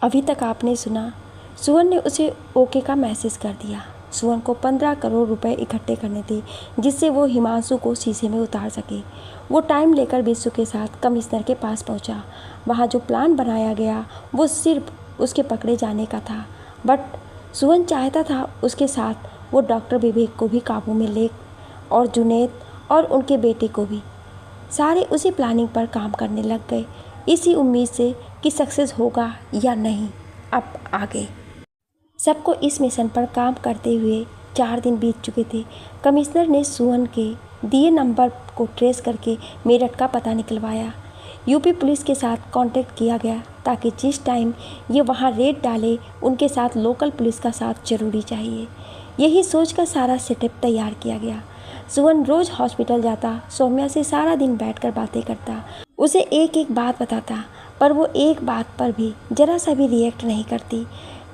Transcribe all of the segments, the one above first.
अभी तक आपने सुना। सुवन ने उसे ओके का मैसेज कर दिया। सुवन को 15 करोड़ रुपए इकट्ठे करने थे जिससे वो हिमांशु को शीशे में उतार सके। वो टाइम लेकर विश्व के साथ कमिश्नर के पास पहुंचा। वहां जो प्लान बनाया गया वो सिर्फ उसके पकड़े जाने का था, बट सुवन चाहता था उसके साथ वो डॉक्टर विवेक को भी काबू में ले और जुनैद और उनके बेटे को भी। सारे उसी प्लानिंग पर काम करने लग गए, इसी उम्मीद से कि सक्सेस होगा या नहीं। अब आगे सबको इस मिशन पर काम करते हुए 4 दिन बीत चुके थे। कमिश्नर ने सुवन के दिए नंबर को ट्रेस करके मेरठ का पता निकलवाया। यूपी पुलिस के साथ कांटेक्ट किया गया ताकि जिस टाइम ये वहाँ रेड डाले उनके साथ लोकल पुलिस का साथ जरूरी चाहिए। यही सोचकर सारा सेटअप तैयार किया गया। सुवन रोज हॉस्पिटल जाता, सौम्या से सारा दिन बैठकर बातें करता, उसे एक एक बात बताता, पर वो एक बात पर भी जरा सा भी रिएक्ट नहीं करती।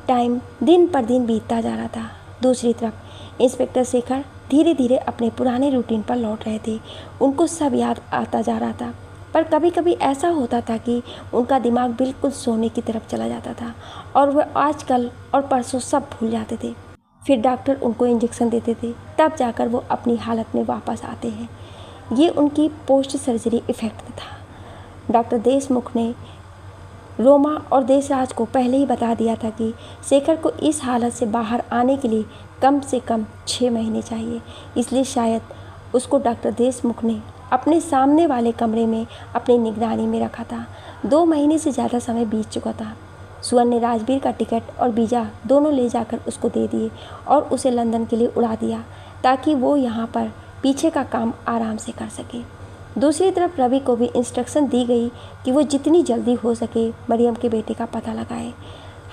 टाइम दिन पर दिन बीतता जा रहा था। दूसरी तरफ इंस्पेक्टर शेखर धीरे धीरे अपने पुराने रूटीन पर लौट रहे थे। उनको सब याद आता जा रहा था, पर कभी कभी ऐसा होता था कि उनका दिमाग बिल्कुल सोने की तरफ चला जाता था और वह आजकल और परसों सब भूल जाते थे। फिर डॉक्टर उनको इंजेक्शन देते थे, तब जाकर वो अपनी हालत में वापस आते हैं। ये उनकी पोस्ट सर्जरी इफ़ेक्ट था। डॉक्टर देशमुख ने रोमा और देशराज को पहले ही बता दिया था कि शेखर को इस हालत से बाहर आने के लिए कम से कम 6 महीने चाहिए। इसलिए शायद उसको डॉक्टर देशमुख ने अपने सामने वाले कमरे में अपनी निगरानी में रखा था। 2 महीने से ज़्यादा समय बीत चुका था। सुवन ने राजवीर का टिकट और वीज़ा दोनों ले जाकर उसको दे दिए और उसे लंदन के लिए उड़ा दिया ताकि वो यहाँ पर पीछे का काम आराम से कर सके। दूसरी तरफ रवि को भी इंस्ट्रक्शन दी गई कि वो जितनी जल्दी हो सके मरियम के बेटे का पता लगाए।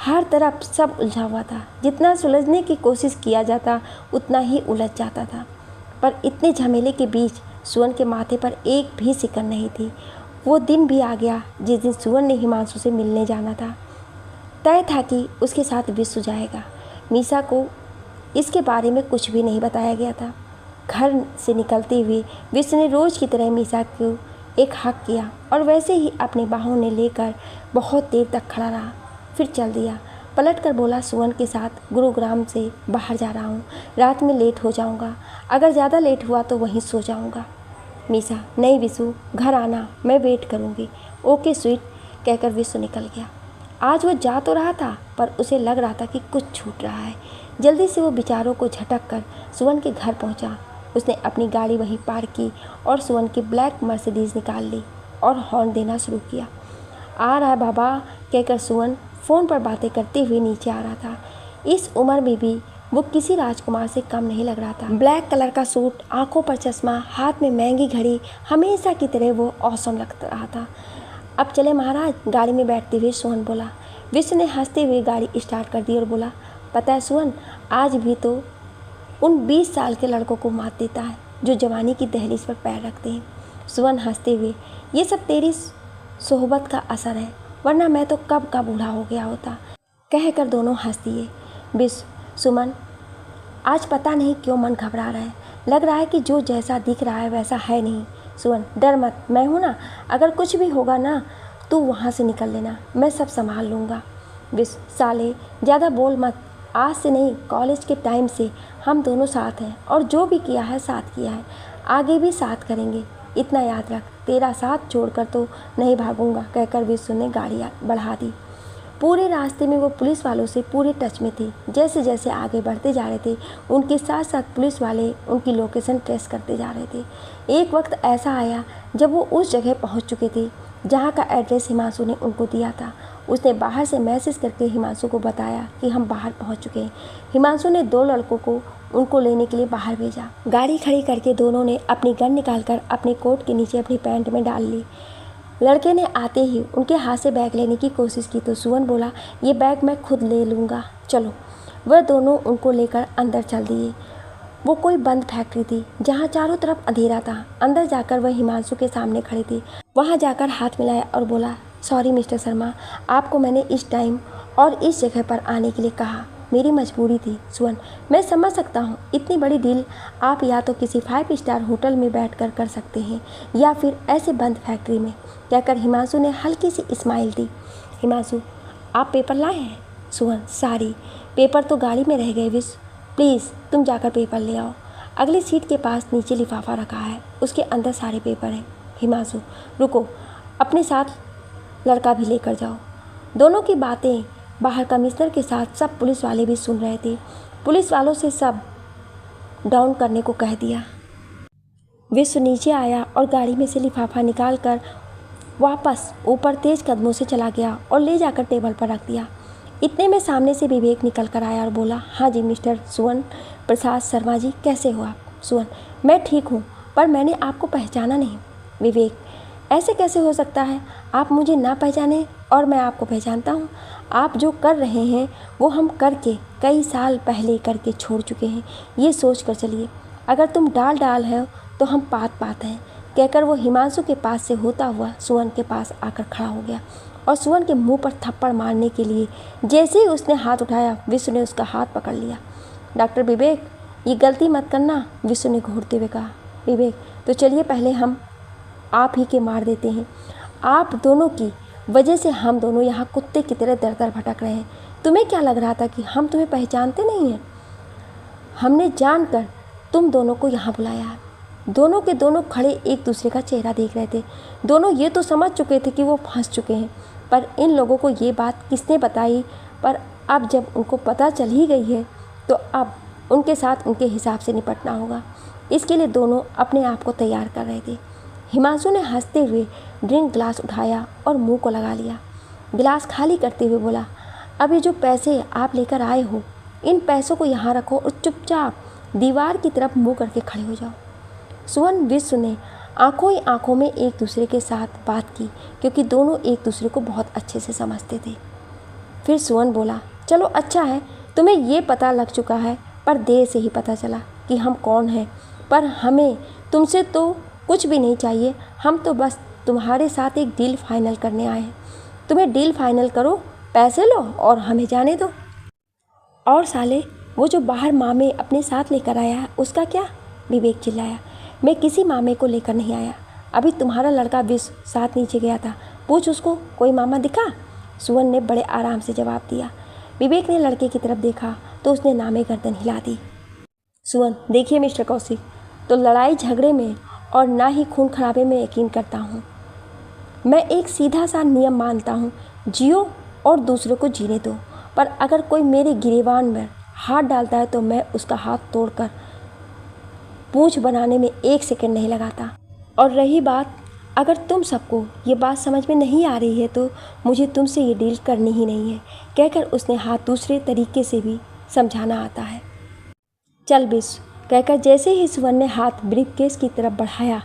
हर तरफ सब उलझा हुआ था। जितना सुलझने की कोशिश किया जाता उतना ही उलझ जाता था। पर इतने झमेले के बीच सुवन के माथे पर एक भी सिकन नहीं थी। वो दिन भी आ गया जिस दिन सुवन ने हिमांशु से मिलने जाना था। तय था कि उसके साथ विश्व जाएगा। मीसा को इसके बारे में कुछ भी नहीं बताया गया था। घर से निकलते हुए विश्व ने रोज़ की तरह मीसा को एक हक किया और वैसे ही अपने बाहों ने लेकर बहुत देर तक खड़ा रहा, फिर चल दिया। पलट कर बोला, सुवन के साथ गुरुग्राम से बाहर जा रहा हूँ, रात में लेट हो जाऊँगा, अगर ज़्यादा लेट हुआ तो वहीं सो जाऊँगा। मीसा, नहीं विशु, घर आना, मैं वेट करूँगी। ओके स्वीट, कहकर विश्व निकल गया। आज वो जा तो रहा था पर उसे लग रहा था कि कुछ छूट रहा है। जल्दी से वो विचारों को झटक कर सुवन के घर पहुंचा। उसने अपनी गाड़ी वहीं पार्क की और सुवन की ब्लैक मर्सिडीज निकाल ली और हॉर्न देना शुरू किया। आ रहा है बाबा, कहकर सुवन फ़ोन पर बातें करते हुए नीचे आ रहा था। इस उम्र में भी वो किसी राजकुमार से कम नहीं लग रहा था। ब्लैक कलर का सूट, आंखों पर चश्मा, हाथ में महंगी घड़ी, हमेशा की तरह वो ऑसम लग रहा था। अब चले महाराज, गाड़ी में बैठते हुए सुवन बोला। विश्व ने हंसते हुए गाड़ी स्टार्ट कर दी और बोला, पता है सुवन, आज भी तो उन 20 साल के लड़कों को मात देता है जो जवानी की दहलीज पर पैर रखते हैं। सुवन हंसते हुए, ये सब तेरी सोहबत का असर है, वरना मैं तो कब का बूढ़ा हो गया होता, कहकर दोनों हंस दिए। विश्व, सुमन, आज पता नहीं क्यों मन घबरा रहा है, लग रहा है कि जो जैसा दिख रहा है वैसा है नहीं। सुवन, डर मत, मैं हूँ ना, अगर कुछ भी होगा ना तू वहाँ से निकल लेना, मैं सब संभाल लूँगा। विश्व, साले ज़्यादा बोल मत, आज से नहीं कॉलेज के टाइम से हम दोनों साथ हैं और जो भी किया है साथ किया है, आगे भी साथ करेंगे, इतना याद रख, तेरा साथ छोड़कर तो नहीं भागूंगा, कहकर विश्व ने गाड़ी बढ़ा दी। पूरे रास्ते में वो पुलिस वालों से पूरे टच में थी। जैसे जैसे आगे बढ़ते जा रहे थे उनके साथ साथ पुलिस वाले उनकी लोकेशन ट्रेस करते जा रहे थे। एक वक्त ऐसा आया जब वो उस जगह पहुंच चुके थे जहां का एड्रेस हिमांशु ने उनको दिया था। उसने बाहर से मैसेज करके हिमांशु को बताया कि हम बाहर पहुंच चुके हैं। हिमांशु ने 2 लड़कों को उनको लेने के लिए बाहर भेजा। गाड़ी खड़ी करके दोनों ने अपनी गन निकालकर अपने कोट के नीचे अपनी पैंट में डाल ली। लड़के ने आते ही उनके हाथ से बैग लेने की कोशिश की तो सुवन बोला, ये बैग मैं खुद ले लूँगा, चलो। वह दोनों उनको लेकर अंदर चल दिए। वो कोई बंद फैक्ट्री थी जहाँ चारों तरफ अंधेरा था। अंदर जाकर वह हिमांशु के सामने खड़ी थी। वहाँ जाकर हाथ मिलाया और बोला, सॉरी मिस्टर शर्मा, आपको मैंने इस टाइम और इस जगह पर आने के लिए कहा, मेरी मजबूरी थी। सुवन, मैं समझ सकता हूँ, इतनी बड़ी डील आप या तो किसी 5 स्टार होटल में बैठकर कर सकते हैं या फिर ऐसे बंद फैक्ट्री में, कहकर हिमांशु ने हल्की सी स्माइल दी। हिमांशु, आप पेपर लाए हैं? सुवन, सारी पेपर तो गाड़ी में रह गए विश, प्लीज़ तुम जाकर पेपर ले आओ। अगली सीट के पास नीचे लिफाफा रखा है, उसके अंदर सारे पेपर हैं। हिमांशु, रुको, अपने साथ लड़का भी लेकर जाओ। दोनों की बातें बाहर कमिश्नर के साथ सब पुलिस वाले भी सुन रहे थे। पुलिस वालों से सब डाउन करने को कह दिया। विश्व नीचे आया और गाड़ी में से लिफाफा निकाल कर वापस ऊपर तेज कदमों से चला गया और ले जाकर टेबल पर रख दिया। इतने में सामने से विवेक निकल कर आया और बोला, हाँ जी मिस्टर सुवन प्रसाद शर्मा जी, कैसे हो आप? सुवन, मैं ठीक हूँ, पर मैंने आपको पहचाना नहीं। विवेक, ऐसे कैसे हो सकता है, आप मुझे ना पहचाने और मैं आपको पहचानता हूँ। आप जो कर रहे हैं वो हम करके कई साल पहले करके छोड़ चुके हैं, ये सोच कर चलिए। अगर तुम डाल डाल है तो हम पात पात हैं। कहकर वो हिमांशु के पास से होता हुआ सुवन के पास आकर खड़ा हो गया और सुवन के मुंह पर थप्पड़ मारने के लिए जैसे ही उसने हाथ उठाया, विश्व ने उसका हाथ पकड़ लिया। डॉक्टर विवेक, ये गलती मत करना, विश्व ने घूरते हुए कहा। विवेक, तो चलिए पहले हम आप ही के मार देते हैं। आप दोनों की वजह से हम दोनों यहाँ कुत्ते की तरह दर दर भटक रहे हैं। तुम्हें क्या लग रहा था कि हम तुम्हें पहचानते नहीं हैं? हमने जानकर तुम दोनों को यहाँ बुलाया है। दोनों के दोनों खड़े एक दूसरे का चेहरा देख रहे थे। दोनों ये तो समझ चुके थे कि वो फंस चुके हैं, पर इन लोगों को ये बात किसने बताई? पर अब जब उनको पता चल ही गई है तो अब उनके साथ उनके हिसाब से निपटना होगा। इसके लिए दोनों अपने आप को तैयार कर रहे थे। हिमांशु ने हंसते हुए ड्रिंक ग्लास उठाया और मुंह को लगा लिया। गिलास खाली करते हुए बोला, अभी जो पैसे आप लेकर आए हो, इन पैसों को यहाँ रखो और चुपचाप दीवार की तरफ मुँह करके खड़े हो जाओ। सुवन विश्व ने आंखों ही आंखों में एक दूसरे के साथ बात की, क्योंकि दोनों एक दूसरे को बहुत अच्छे से समझते थे। फिर सुवन बोला, चलो अच्छा है, तुम्हें ये पता लग चुका है, पर देर से ही पता चला कि हम कौन हैं। पर हमें तुमसे तो कुछ भी नहीं चाहिए, हम तो बस तुम्हारे साथ एक डील फाइनल करने आए हैं। तुम्हें डील फाइनल करो, पैसे लो और हमें जाने दो। और साले, वो जो बाहर मामे अपने साथ लेकर आया है उसका क्या? विवेक चिल्लाया। मैं किसी मामे को लेकर नहीं आया, अभी तुम्हारा लड़का विश्व साथ नीचे गया था, पूछ उसको, कोई मामा दिखा? सुवन ने बड़े आराम से जवाब दिया। विवेक ने लड़के की तरफ देखा तो उसने नामे गर्दन हिला दी। सुवन, देखिए मिस्टर कौशिक, तो लड़ाई झगड़े में और ना ही खून खराबे में यकीन करता हूँ। मैं एक सीधा सा नियम मानता हूँ, जियो और दूसरों को जीने दो। पर अगर कोई मेरे गिरेबान में हाथ डालता है तो मैं उसका हाथ तोड़कर पूंछ बनाने में 1 सेकंड नहीं लगाता। और रही बात, अगर तुम सबको ये बात समझ में नहीं आ रही है तो मुझे तुमसे ये डील करनी ही नहीं है। कहकर उसने हाथ दूसरे तरीके से भी समझाना आता है। चल विश्व, कहकर जैसे ही सुवन ने हाथ ब्रीफकेस की तरफ बढ़ाया,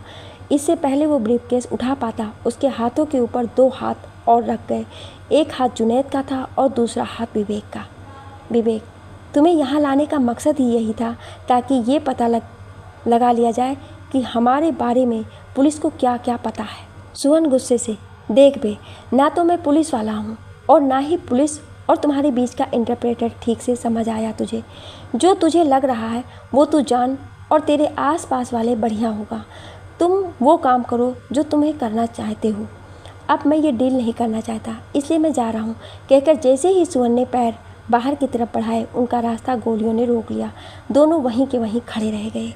इससे पहले वो ब्रीफकेस उठा पाता, उसके हाथों के ऊपर 2 हाथ और रख गए। एक हाथ जुनैद का था और दूसरा हाथ विवेक का। विवेक, तुम्हें यहाँ लाने का मकसद ही यही था, ताकि ये पता लगा लिया जाए कि हमारे बारे में पुलिस को क्या क्या पता है। सुवन गुस्से से, देख बे, ना तो मैं पुलिस वाला हूँ और ना ही पुलिस और तुम्हारे बीच का इंटरप्रेटर ठीक से समझ आया तुझे। जो तुझे लग रहा है वो तू जान और तेरे आसपास वाले बढ़िया होगा। तुम वो काम करो जो तुम्हें करना चाहते हो। अब मैं ये डील नहीं करना चाहता, इसलिए मैं जा रहा हूँ। कहकर जैसे ही सुवन ने पैर बाहर की तरफ बढ़ाए, उनका रास्ता गोलियों ने रोक लिया। दोनों वहीं के वहीं खड़े रह गए।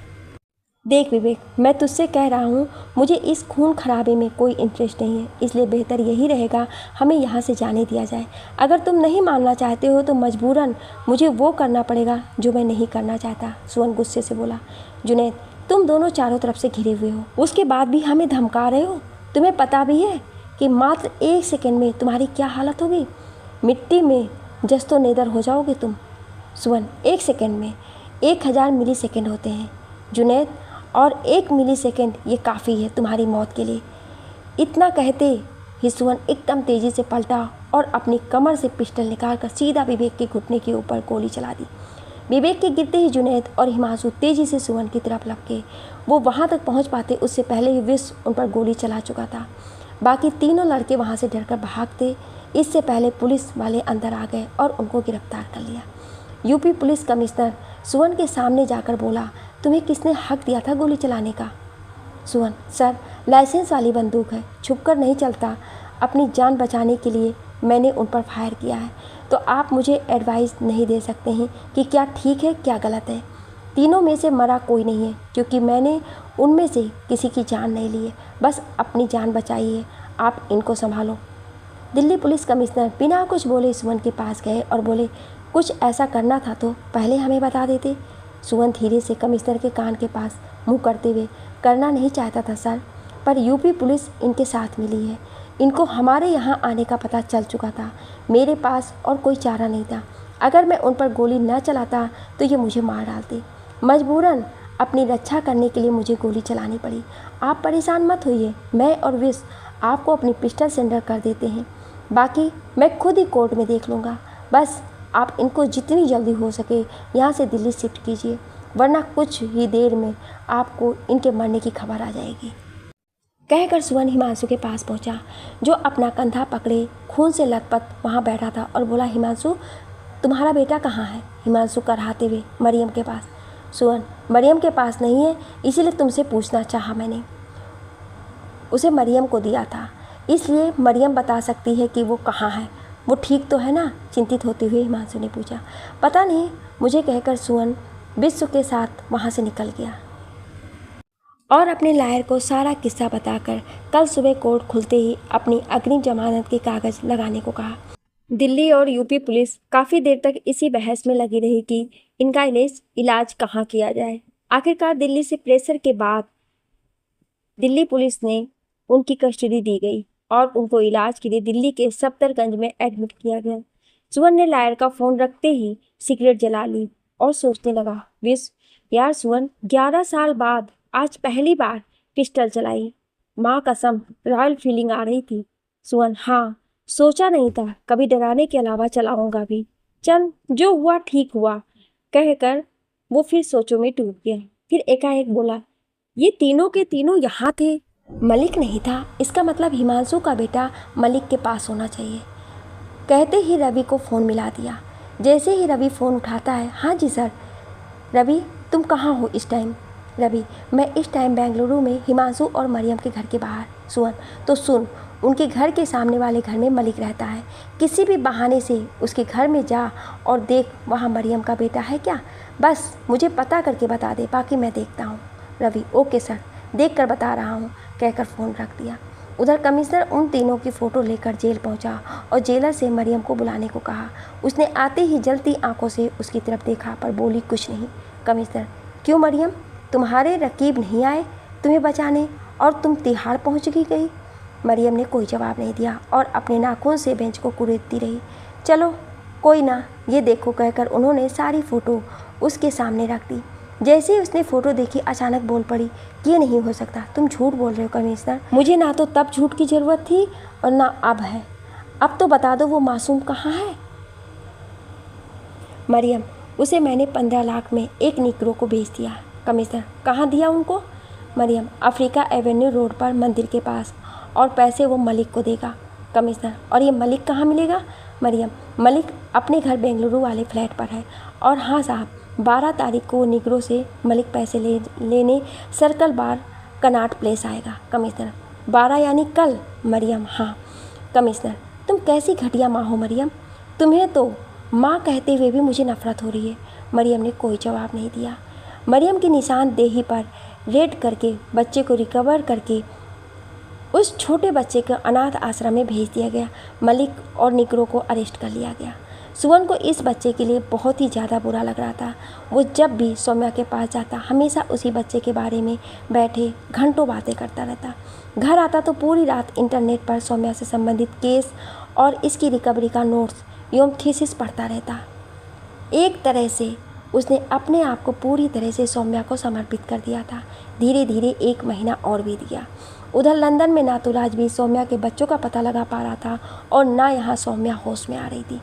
देख विवेक, मैं तुझसे कह रहा हूँ, मुझे इस खून खराबे में कोई इंटरेस्ट नहीं है, इसलिए बेहतर यही रहेगा हमें यहाँ से जाने दिया जाए। अगर तुम नहीं मानना चाहते हो तो मजबूरन मुझे वो करना पड़ेगा जो मैं नहीं करना चाहता। सुवन गुस्से से बोला। जुनैद, तुम दोनों चारों तरफ से घिरे हुए हो, उसके बाद भी हमें धमका रहे हो। तुम्हें पता भी है कि मात्र 1 सेकेंड में तुम्हारी क्या हालत होगी? मिट्टी में जस्तो नेदर हो जाओगे तुम। सुवन, 1 सेकेंड में 1000 मिली सेकेंड होते हैं जुनैद, और 1 मिली सेकेंड ये काफ़ी है तुम्हारी मौत के लिए। इतना कहते ही सुवन एकदम तेज़ी से पलटा और अपनी कमर से पिस्टल निकालकर सीधा विवेक के घुटने के ऊपर गोली चला दी। विवेक के गिरते ही जुनैद और हिमांशु तेज़ी से सुवन की तरफ लपके। वो वहाँ तक पहुँच पाते उससे पहले ही विश्व उन पर गोली चला चुका था। बाकी तीनों लड़के वहाँ से डरकर भागते, इससे पहले पुलिस वाले अंदर आ गए और उनको गिरफ्तार कर लिया। यूपी पुलिस कमिश्नर सुवन के सामने जाकर बोला, तुम्हें किसने हक दिया था गोली चलाने का? सुवन, सर, लाइसेंस वाली बंदूक है, छुपकर नहीं चलता। अपनी जान बचाने के लिए मैंने उन पर फायर किया है, तो आप मुझे एडवाइस नहीं दे सकते हैं कि क्या ठीक है क्या गलत है। तीनों में से मरा कोई नहीं है, क्योंकि मैंने उनमें से किसी की जान नहीं ली है, बस अपनी जान बचाई है। आप इनको संभालो। दिल्ली पुलिस कमिश्नर बिना कुछ बोले सुमन के पास गए और बोले, कुछ ऐसा करना था तो पहले हमें बता देते। सुमन धीरे से कमिश्नर के कान के पास मुंह करते हुए, करना नहीं चाहता था सर, पर यूपी पुलिस इनके साथ मिली है। इनको हमारे यहाँ आने का पता चल चुका था। मेरे पास और कोई चारा नहीं था। अगर मैं उन पर गोली न चलाता तो ये मुझे मार डालते। मजबूरन अपनी रक्षा करने के लिए मुझे गोली चलानी पड़ी। आप परेशान मत होइए, मैं और विश आपको अपनी पिस्टल सेंडर कर देते हैं। बाकी मैं खुद ही कोर्ट में देख लूँगा। बस आप इनको जितनी जल्दी हो सके यहाँ से दिल्ली शिफ्ट कीजिए, वरना कुछ ही देर में आपको इनके मरने की खबर आ जाएगी। कहकर सुमन हिमांशु के पास पहुंचा, जो अपना कंधा पकड़े खून से लथपथ वहां बैठा था, और बोला, हिमांशु तुम्हारा बेटा कहाँ है? हिमांशु कराहते हुए, मरियम के पास। सुमन, मरियम के पास नहीं है, इसीलिए तुमसे पूछना चाहा मैंने। उसे मरियम को दिया था, इसलिए मरियम बता सकती है कि वो कहाँ है। वो ठीक तो है ना? चिंतित होते हुए हिमांशु ने पूछा। पता नहीं, मुझे कहकर सुमन विश्व के साथ वहाँ से निकल गया और अपने लायर को सारा किस्सा बताकर कल सुबह कोर्ट खुलते ही अपनी अग्रिम जमानत के कागज लगाने को कहा। दिल्ली और यूपी पुलिस काफ़ी देर तक इसी बहस में लगी रही कि इनका इलाज कहाँ किया जाए। आखिरकार दिल्ली से प्रेशर के बाद दिल्ली पुलिस ने उनकी कस्टडी दी गई और उनको इलाज के लिए दिल्ली के सफदरगंज में एडमिट किया गया। सुमन ने लायर का फ़ोन रखते ही सिगरेट जला ली और सोचने लगा, यार सुमन, 11 साल बाद आज पहली बार पिस्टल चलाई। माँ कसम, रॉयल फीलिंग आ रही थी। सुमन, हाँ, सोचा नहीं था कभी डराने के अलावा चलाऊंगा भी। चल, जो हुआ ठीक हुआ, कहकर वो फिर सोचों में डूब गया। फिर एकाएक बोला, ये तीनों के तीनों यहाँ थे। मलिक नहीं था, इसका मतलब हिमांशु का बेटा मलिक के पास होना चाहिए। कहते ही रवि को फ़ोन मिला दिया। जैसे ही रवि फ़ोन उठाता है, हाँ जी सर। रवि, तुम कहाँ हो इस टाइम? रवि, मैं इस टाइम बेंगलुरु में हिमांशु और मरियम के घर के बाहर। सुमन, तो सुन, उनके घर के सामने वाले घर में मलिक रहता है। किसी भी बहाने से उसके घर में जा और देख वहाँ मरियम का बेटा है क्या। बस मुझे पता करके बता दे, बाकी मैं देखता हूँ। रवि, ओके सर, देख कर बता रहा हूँ, कहकर फ़ोन रख दिया। उधर कमिश्नर उन तीनों की फ़ोटो लेकर जेल पहुंचा और जेलर से मरियम को बुलाने को कहा। उसने आते ही जलती आंखों से उसकी तरफ देखा, पर बोली कुछ नहीं। कमिश्नर, क्यों मरियम, तुम्हारे रकीब नहीं आए तुम्हें बचाने और तुम तिहाड़ पहुंच गई? मरियम ने कोई जवाब नहीं दिया और अपने नाखून से बेंच को कुरेदती रही। चलो कोई ना, ये देखो, कहकर उन्होंने सारी फ़ोटो उसके सामने रख दी। जैसे ही उसने फ़ोटो देखी, अचानक बोल पड़ी, ये नहीं हो सकता, तुम झूठ बोल रहे हो कमिश्नर। मुझे ना तो तब झूठ की ज़रूरत थी और ना अब है। अब तो बता दो वो मासूम कहाँ है? मरियम, उसे मैंने 15 लाख में एक निग्रो को बेच दिया। कमिश्नर, कहाँ दिया उनको? मरियम, अफ्रीका एवेन्यू रोड पर मंदिर के पास, और पैसे वो मलिक को देगा। कमिश्नर, और ये मलिक कहाँ मिलेगा? मरियम, मलिक अपने घर बेंगलुरु वाले फ्लैट पर है। और हाँ साहब, 12 तारीख को निग्रो से मलिक पैसे लेने सर्कल बार कनाट प्लेस आएगा। कमिश्नर, 12 यानी कल? मरियम, हाँ। कमिश्नर, तुम कैसी घटिया माँ हो मरियम, तुम्हें तो माँ कहते हुए भी मुझे नफरत हो रही है। मरियम ने कोई जवाब नहीं दिया। मरियम की निशानदेही पर रेड करके बच्चे को रिकवर करके उस छोटे बच्चे को अनाथ आश्रम में भेज दिया गया। मलिक और निग्रो को अरेस्ट कर लिया गया। सुमन को इस बच्चे के लिए बहुत ही ज़्यादा बुरा लग रहा था। वो जब भी सौम्या के पास जाता, हमेशा उसी बच्चे के बारे में बैठे घंटों बातें करता रहता। घर आता तो पूरी रात इंटरनेट पर सौम्या से संबंधित केस और इसकी रिकवरी का नोट्स एवं थीसिस पढ़ता रहता। एक तरह से उसने अपने आप को पूरी तरह से सौम्या को समर्पित कर दिया था। धीरे धीरे 1 महीना और बीत गया। उधर लंदन में ना तो राजवीर सौम्या के बच्चों का पता लगा पा रहा था और ना यहाँ सौम्या होश में आ रही थी।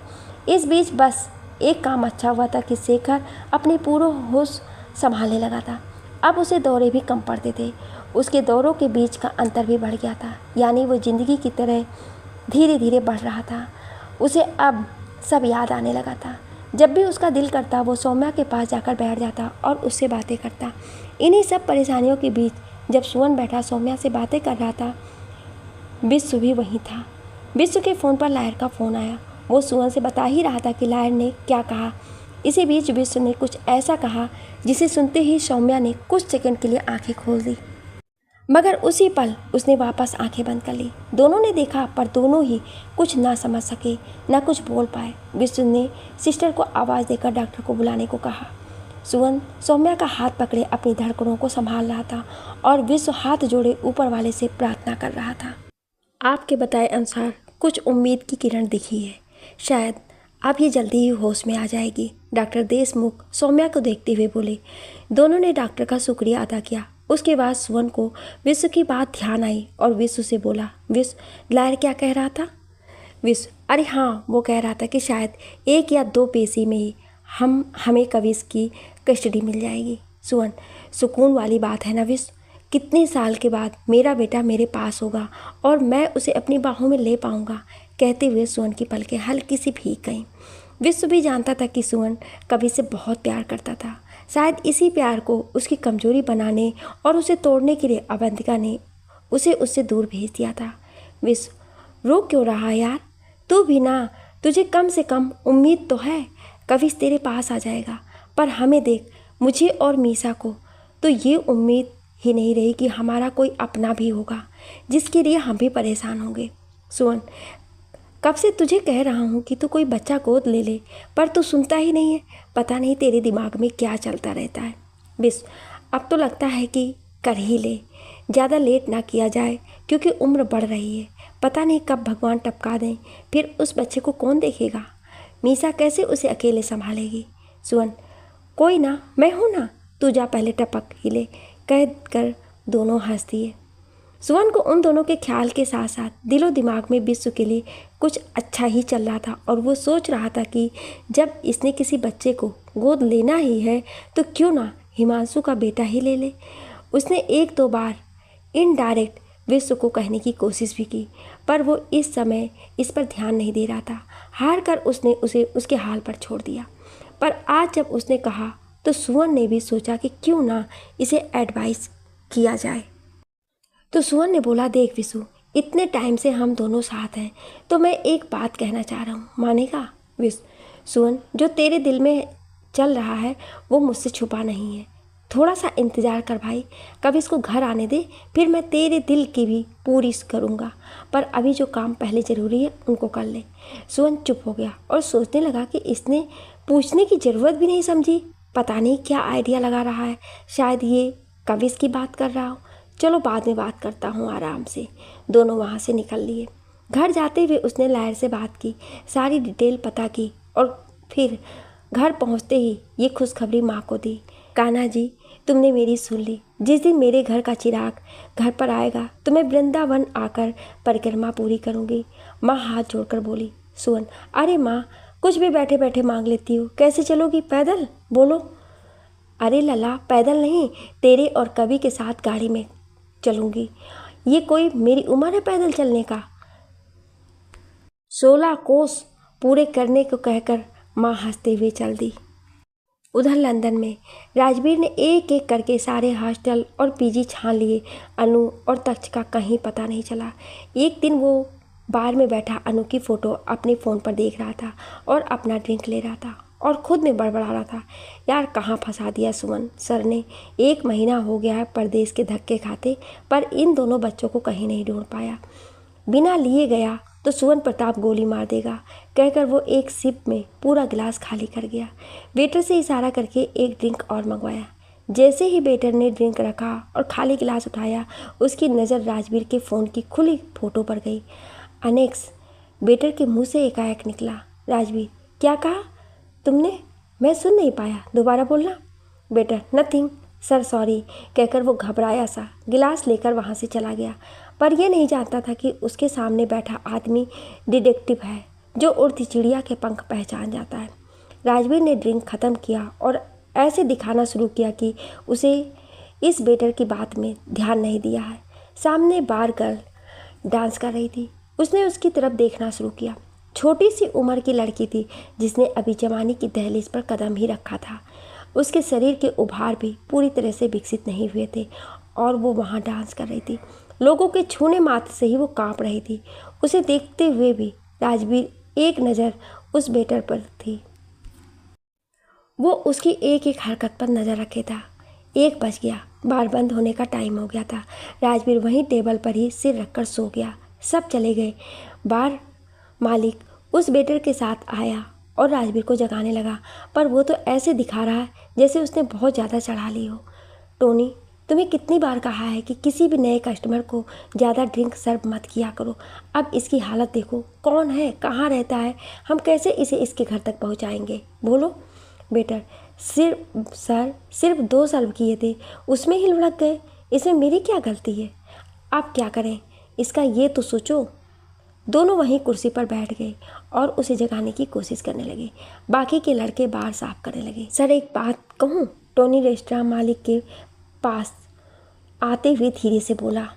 इस बीच बस एक काम अच्छा हुआ था कि शेखर अपने पूरा होश संभालने लगा था। अब उसे दौरे भी कम पड़ते थे। उसके दौरों के बीच का अंतर भी बढ़ गया था, यानी वो ज़िंदगी की तरह धीरे धीरे बढ़ रहा था। उसे अब सब याद आने लगा था। जब भी उसका दिल करता, वो सौम्या के पास जाकर बैठ जाता और उससे बातें करता। इन्हीं सब परेशानियों के बीच जब सुमन बैठा सौम्या से बातें कर रहा था, विश्व भी वहीं था। विश्व के फ़ोन पर लायर का फ़ोन आया। वो सुवन से बता ही रहा था कि लायर ने क्या कहा। इसी बीच विश्व ने कुछ ऐसा कहा जिसे सुनते ही सौम्या ने कुछ सेकंड के लिए आंखें खोल दी, मगर उसी पल उसने वापस आंखें बंद कर ली। दोनों ने देखा पर दोनों ही कुछ ना समझ सके, ना कुछ बोल पाए। विश्व ने सिस्टर को आवाज़ देकर डॉक्टर को बुलाने को कहा। सुवन सौम्या का हाथ पकड़े अपनी धड़कनों को संभाल रहा था और विश्व हाथ जोड़े ऊपर वाले से प्रार्थना कर रहा था। आपके बताए अनुसार कुछ उम्मीद की किरण दिखी है, शायद अब ये जल्दी ही होश में आ जाएगी, डॉक्टर देशमुख सौम्या को देखते हुए बोले। दोनों ने डॉक्टर का शुक्रिया अदा किया। उसके बाद सुवन को विश्व की बात ध्यान आई और विश्व से बोला, विश्व लायर क्या कह रहा था? विश्व, अरे हाँ, वो कह रहा था कि शायद 1 या 2 पेशी में ही हमें कविश की कस्टडी मिल जाएगी। सुवन, सुकून वाली बात है ना विश्व, कितने साल के बाद मेरा बेटा मेरे पास होगा और मैं उसे अपनी बाहों में ले पाऊंगा। कहते हुए सुवन की पलकें हल्की सी भीग गईं। विश्व भी जानता था कि सुवन कविश से बहुत प्यार करता था। शायद इसी प्यार को उसकी कमजोरी बनाने और उसे तोड़ने के लिए अवंतिका ने उसे उससे दूर भेज दिया था। विश्व, रो क्यों रहा यार? तू भी ना, तुझे कम से कम उम्मीद तो है, कविश तेरे पास आ जाएगा। पर हमें देख, मुझे और मीसा को तो ये उम्मीद ही नहीं रही कि हमारा कोई अपना भी होगा जिसके लिए हम भी परेशान होंगे। सुवन, कब से तुझे कह रहा हूँ कि तू कोई बच्चा गोद ले ले, पर तू सुनता ही नहीं है। पता नहीं तेरे दिमाग में क्या चलता रहता है। विश्व, अब तो लगता है कि कर ही ले, ज़्यादा लेट ना किया जाए क्योंकि उम्र बढ़ रही है। पता नहीं कब भगवान टपका दें, फिर उस बच्चे को कौन देखेगा? मीसा कैसे उसे अकेले संभालेगी? सुवन, कोई ना, मैं हूँ ना, तू जा पहले टपक ही ले, कह कर दोनों हंस दिए। सुवन को उन दोनों के ख्याल के साथ साथ दिलो दिमाग में विश्व के लिए कुछ अच्छा ही चल रहा था और वो सोच रहा था कि जब इसने किसी बच्चे को गोद लेना ही है तो क्यों ना हिमांशु का बेटा ही ले ले। उसने 1-2 बार इनडायरेक्ट विश्व को कहने की कोशिश भी की, पर वो इस समय इस पर ध्यान नहीं दे रहा था। हार कर उसने उसे उसके हाल पर छोड़ दिया। पर आज जब उसने कहा तो सुवन ने भी सोचा कि क्यों ना इसे एडवाइस किया जाए। तो सुवन ने बोला, देख विशु, इतने टाइम से हम दोनों साथ हैं तो मैं एक बात कहना चाह रहा हूँ, मानेगा? सुवन, जो तेरे दिल में चल रहा है वो मुझसे छुपा नहीं है। थोड़ा सा इंतज़ार कर भाई, कभी इसको घर आने दे, फिर मैं तेरे दिल की भी पूरी करूँगा। पर अभी जो काम पहले ज़रूरी है उनको कर ले। सुवन चुप हो गया और सोचने लगा कि इसने पूछने की ज़रूरत भी नहीं समझी। पता नहीं क्या आइडिया लगा रहा है, शायद ये कविश की बात कर रहा हो। चलो बाद में बात करता हूँ आराम से। दोनों वहाँ से निकल लिए। घर जाते हुए उसने लायर से बात की, सारी डिटेल पता की और फिर घर पहुँचते ही ये खुशखबरी माँ को दी। कान्हा जी, तुमने मेरी सुन ली। जिस दिन मेरे घर का चिराग घर पर आएगा तो मैं वृंदावन आकर परिक्रमा पूरी करूँगी। माँ हाथ जोड़कर बोली। सुवन, अरे माँ, कुछ भी बैठे बैठे मांग लेती हो, कैसे चलोगी? पैदल? बोलो। अरे लला, पैदल नहीं, तेरे और कवि के साथ गाड़ी में चलूँगी। ये कोई मेरी उम्र है पैदल चलने का? 16 कोस पूरे करने को कहकर माँ हंसते हुए चल दी। उधर लंदन में राजवीर ने एक एक करके सारे हॉस्टल और पीजी छान लिए। अनु और तक्ष का कहीं पता नहीं चला। एक दिन वो बार में बैठा अनु की फ़ोटो अपने फ़ोन पर देख रहा था और अपना ड्रिंक ले रहा था और ख़ुद में बड़बड़ा रहा था, यार कहाँ फंसा दिया सुमन सर ने। 1 महीना हो गया है परदेश के धक्के खाते, पर इन दोनों बच्चों को कहीं नहीं ढूंढ पाया। बिना लिए गया तो सुवन प्रताप गोली मार देगा, कहकर वो एक सिप में पूरा गिलास खाली कर गया। वेटर से इशारा करके एक ड्रिंक और मंगवाया। जैसे ही वेटर ने ड्रिंक रखा और खाली गिलास उठाया, उसकी नज़र राजवीर के फ़ोन की खुली फ़ोटो पर गई। अनेक्स, वेटर के मुंह से एकाएक निकला। राजवीर, क्या कहा तुमने? मैं सुन नहीं पाया, दोबारा बोलना। वेटर, नथिंग सर, सॉरी, कहकर वो घबराया सा गिलास लेकर वहाँ से चला गया। पर यह नहीं जानता था कि उसके सामने बैठा आदमी डिटेक्टिव है जो उड़ती चिड़िया के पंख पहचान जाता है। राजवीर ने ड्रिंक ख़त्म किया और ऐसे दिखाना शुरू किया कि उसे इस वेटर की बात में ध्यान नहीं दिया है। सामने बार गर्ल डांस कर रही थी। उसने उसकी तरफ देखना शुरू किया। छोटी सी उम्र की लड़की थी जिसने अभी जवानी की दहलीज पर कदम ही रखा था। उसके शरीर के उभार भी पूरी तरह से विकसित नहीं हुए थे और वो वहाँ डांस कर रही थी। लोगों के छूने मात्र से ही वो कांप रही थी। उसे देखते हुए भी राजवीर एक नज़र उस वेटर पर थी। वो उसकी एक एक हरकत पर नज़र रखे था। 1 बज गया, बार बंद होने का टाइम हो गया था। राजवीर वहीं टेबल पर ही सिर रखकर सो गया। सब चले गए। बार मालिक उस वेटर के साथ आया और राजवीर को जगाने लगा, पर वो तो ऐसे दिखा रहा है जैसे उसने बहुत ज़्यादा चढ़ा ली हो। टोनी, तुम्हें कितनी बार कहा है कि किसी भी नए कस्टमर को ज़्यादा ड्रिंक सर्व मत किया करो। अब इसकी हालत देखो, कौन है, कहाँ रहता है, हम कैसे इसे इसके घर तक पहुँचाएंगे, बोलो। वेटर, सिर्फ 2 सर्व किए थे, उसमें ही लुढ़क गए। इसमें मेरी क्या गलती है? आप क्या करें इसका ये तो सोचो। दोनों वहीं कुर्सी पर बैठ गए और उसे जगाने की कोशिश करने लगे। बाकी के लड़के बार साफ करने लगे। सर, एक बात कहूँ? टोनी रेस्टोरेंट मालिक के पास आते हुए धीरे से बोला।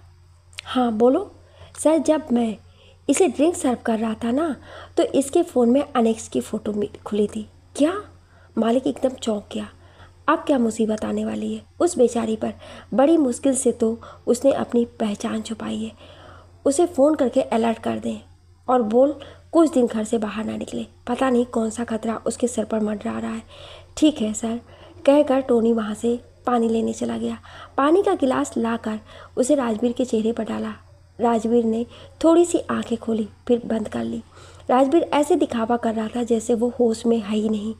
हाँ बोलो। सर, जब मैं इसे ड्रिंक सर्व कर रहा था ना, तो इसके फ़ोन में अनेक्स की फ़ोटो खुली थी। क्या? मालिक एकदम चौंक गया। अब क्या मुसीबत आने वाली है उस बेचारी पर? बड़ी मुश्किल से तो उसने अपनी पहचान छुपाई है। उसे फ़ोन करके अलर्ट कर दें और बोल कुछ दिन घर से बाहर ना निकले। पता नहीं कौन सा खतरा उसके सिर पर मंडरा रहा है। ठीक है सर, कहकर टोनी वहाँ से पानी लेने चला गया। पानी का गिलास लाकर उसे राजवीर के चेहरे पर डाला। राजवीर ने थोड़ी सी आंखें खोली, फिर बंद कर ली। राजवीर ऐसे दिखावा कर रहा था जैसे वो होश में है ही नहीं,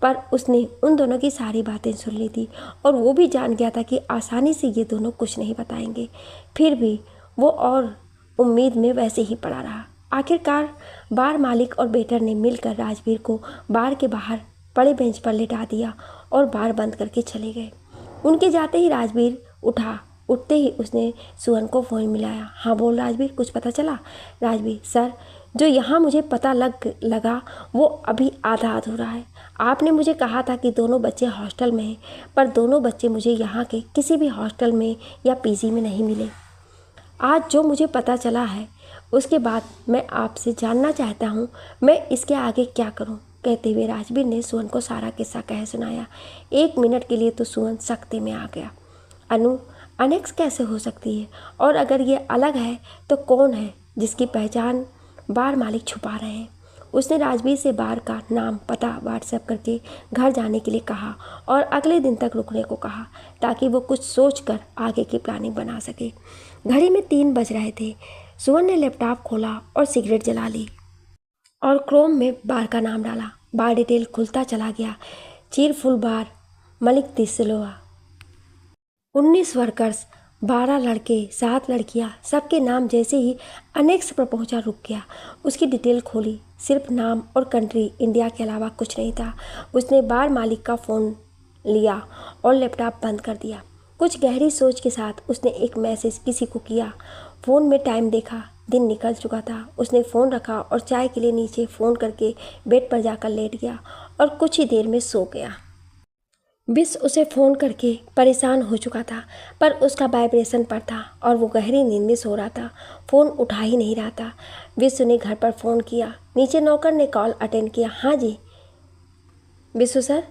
पर उसने उन दोनों की सारी बातें सुन ली थी और वो भी जान गया था कि आसानी से ये दोनों कुछ नहीं बताएंगे। फिर भी वो और उम्मीद में वैसे ही पड़ा रहा। आखिरकार बार मालिक और वेटर ने मिलकर राजवीर को बार के बाहर बड़े बेंच पर लिटा दिया और बार बंद करके चले गए। उनके जाते ही राजवीर उठा। उठते ही उसने सुहन को फ़ोन मिलाया। हाँ बोल राजवीर, कुछ पता चला? राजवीर, सर, जो यहाँ मुझे पता लगा वो अभी आधा अधूरा है। आपने मुझे कहा था कि दोनों बच्चे हॉस्टल में हैं, पर दोनों बच्चे मुझे यहाँ के किसी भी हॉस्टल में या पीजी में नहीं मिले। आज जो मुझे पता चला है उसके बाद मैं आपसे जानना चाहता हूँ मैं इसके आगे क्या करूँ। कहते हुए राजवीर ने सुहन को सारा किस्सा कह सुनाया। 1 मिनट के लिए तो सुहन सख्ते में आ गया। अनेक्स कैसे हो सकती है? और अगर ये अलग है तो कौन है जिसकी पहचान बार मालिक छुपा रहे हैं? उसने राजवीर से बार का नाम पता व्हाट्सएप करके घर जाने के लिए कहा और अगले दिन तक रुकने को कहा, ताकि वो कुछ सोचकर आगे की प्लानिंग बना सके। घड़ी में 3 बज रहे थे। सुहन ने लैपटॉप खोला और सिगरेट जला ली और क्रोम में बार का नाम डाला। बार डिटेल खुलता चला गया। चीरफुल बार, मलिक तिसलोआ, 19 वर्कर्स, 12 लड़के, 7 लड़कियां, सबके नाम जैसे ही अनेक्स पर पहुंचा रुक गया। उसकी डिटेल खोली, सिर्फ नाम और कंट्री इंडिया के अलावा कुछ नहीं था। उसने बार मालिक का फ़ोन लिया और लैपटॉप बंद कर दिया। कुछ गहरी सोच के साथ उसने एक मैसेज किसी को किया। फ़ोन में टाइम देखा, दिन निकल चुका था। उसने फ़ोन रखा और चाय के लिए नीचे फ़ोन करके बेड पर जाकर लेट गया और कुछ ही देर में सो गया। विश उसे फ़ोन करके परेशान हो चुका था, पर उसका वाइब्रेशन पर था और वो गहरी नींद में सो रहा था। फ़ोन उठा ही नहीं रहा था। विश ने घर पर फ़ोन किया। नीचे नौकर ने कॉल अटेंड किया। हाँ जी विशु सर।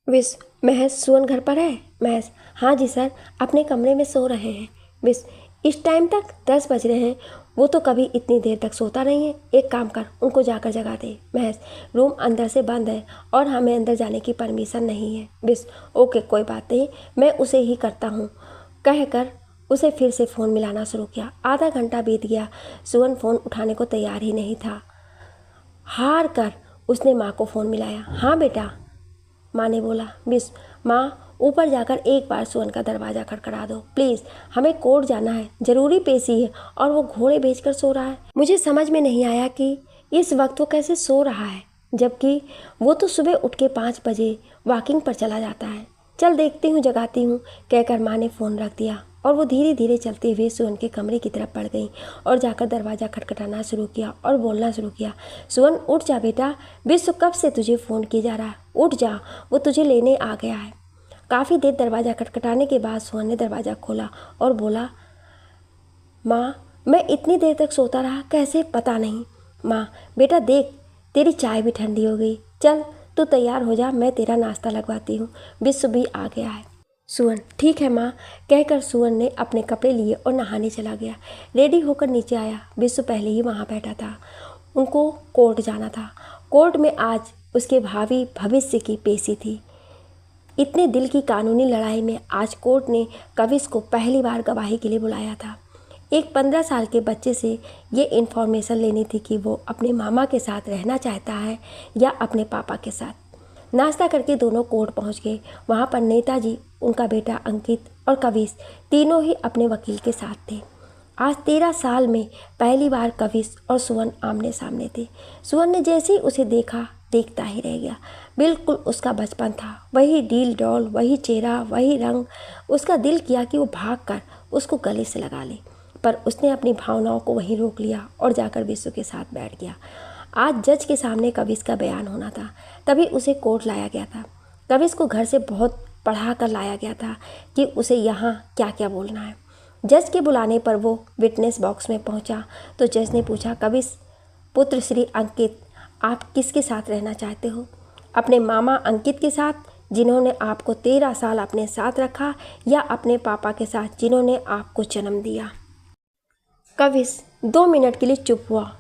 विश, महज सुहन घर पर है? महज, हाँ जी सर, अपने कमरे में सो रहे हैं। विश, इस टाइम तक? 10 बज रहे हैं। वो तो कभी इतनी देर तक सोता नहीं है। एक काम कर, उनको जाकर जगा दे। महज, रूम अंदर से बंद है और हमें अंदर जाने की परमिशन नहीं है। विश, ओके कोई बात नहीं, मैं उसे ही करता हूँ, कहकर उसे फिर से फ़ोन मिलाना शुरू किया। आधा घंटा बीत गया। सुहन फ़ोन उठाने को तैयार ही नहीं था। हार कर उसने माँ को फ़ोन मिलाया। हाँ बेटा, माँ ने बोला। विश, माँ ऊपर जाकर एक बार सुहन का दरवाज़ा खटखटा दो प्लीज़, हमें कोर्ट जाना है, ज़रूरी पेशी है और वो घोड़े बेचकर सो रहा है। मुझे समझ में नहीं आया कि इस वक्त वो कैसे सो रहा है, जबकि वो तो सुबह उठ के 5 बजे वॉकिंग पर चला जाता है। चल देखती हूँ, जगाती हूँ, कहकर माँ ने फ़ोन रख दिया और वो धीरे धीरे चलते हुए सुहन के कमरे की तरफ बढ़ गई और जाकर दरवाज़ा खटखटाना शुरू किया और बोलना शुरू किया। सुहन उठ जा बेटा, विश्व कब से तुझे फ़ोन किया जा रहा है, उठ जा, वो तुझे लेने आ गया है। काफ़ी देर दरवाज़ा खटखटाने के बाद सुहन ने दरवाज़ा खोला और बोला, माँ मैं इतनी देर तक सोता रहा कैसे पता नहीं। माँ, बेटा देख तेरी चाय भी ठंडी हो गई, चल तू तैयार हो जा, मैं तेरा नाश्ता लगवाती हूँ, विश्व भी आ गया है। सुवन ठीक है माँ कहकर सुवन ने अपने कपड़े लिए और नहाने चला गया। रेडी होकर नीचे आया। विश्व पहले ही वहाँ बैठा था। उनको कोर्ट जाना था। कोर्ट में आज उसके भावी भविष्य की पेशी थी। इतने दिल की कानूनी लड़ाई में आज कोर्ट ने कविश को पहली बार गवाही के लिए बुलाया था। एक 15 साल के बच्चे से ये इन्फॉर्मेशन लेनी थी कि वो अपने मामा के साथ रहना चाहता है या अपने पापा के साथ। नाश्ता करके दोनों कोर्ट पहुंच गए। वहां पर नेताजी, उनका बेटा अंकित और कविश तीनों ही अपने वकील के साथ थे। आज 13 साल में पहली बार कविश और सुवन आमने सामने थे। सुवन ने जैसे ही उसे देखा देखता ही रह गया। बिल्कुल उसका बचपन था, वही डील डॉल, वही चेहरा, वही रंग। उसका दिल किया कि वो भागकर उसको गले से लगा ले, पर उसने अपनी भावनाओं को वहीं रोक लिया और जाकर विश्व के साथ बैठ गया। आज जज के सामने कविश का बयान होना था, तभी उसे कोर्ट लाया गया था। कविश को घर से बहुत पढ़ा कर लाया गया था कि उसे यहाँ क्या क्या बोलना है। जज के बुलाने पर वो विटनेस बॉक्स में पहुँचा तो जज ने पूछा, कविश पुत्र श्री अंकित, आप किसके साथ रहना चाहते हो? अपने मामा अंकित के साथ जिन्होंने आपको 13 साल अपने साथ रखा, या अपने पापा के साथ जिन्होंने आपको जन्म दिया? कविश 2 मिनट के लिए चुप हुआ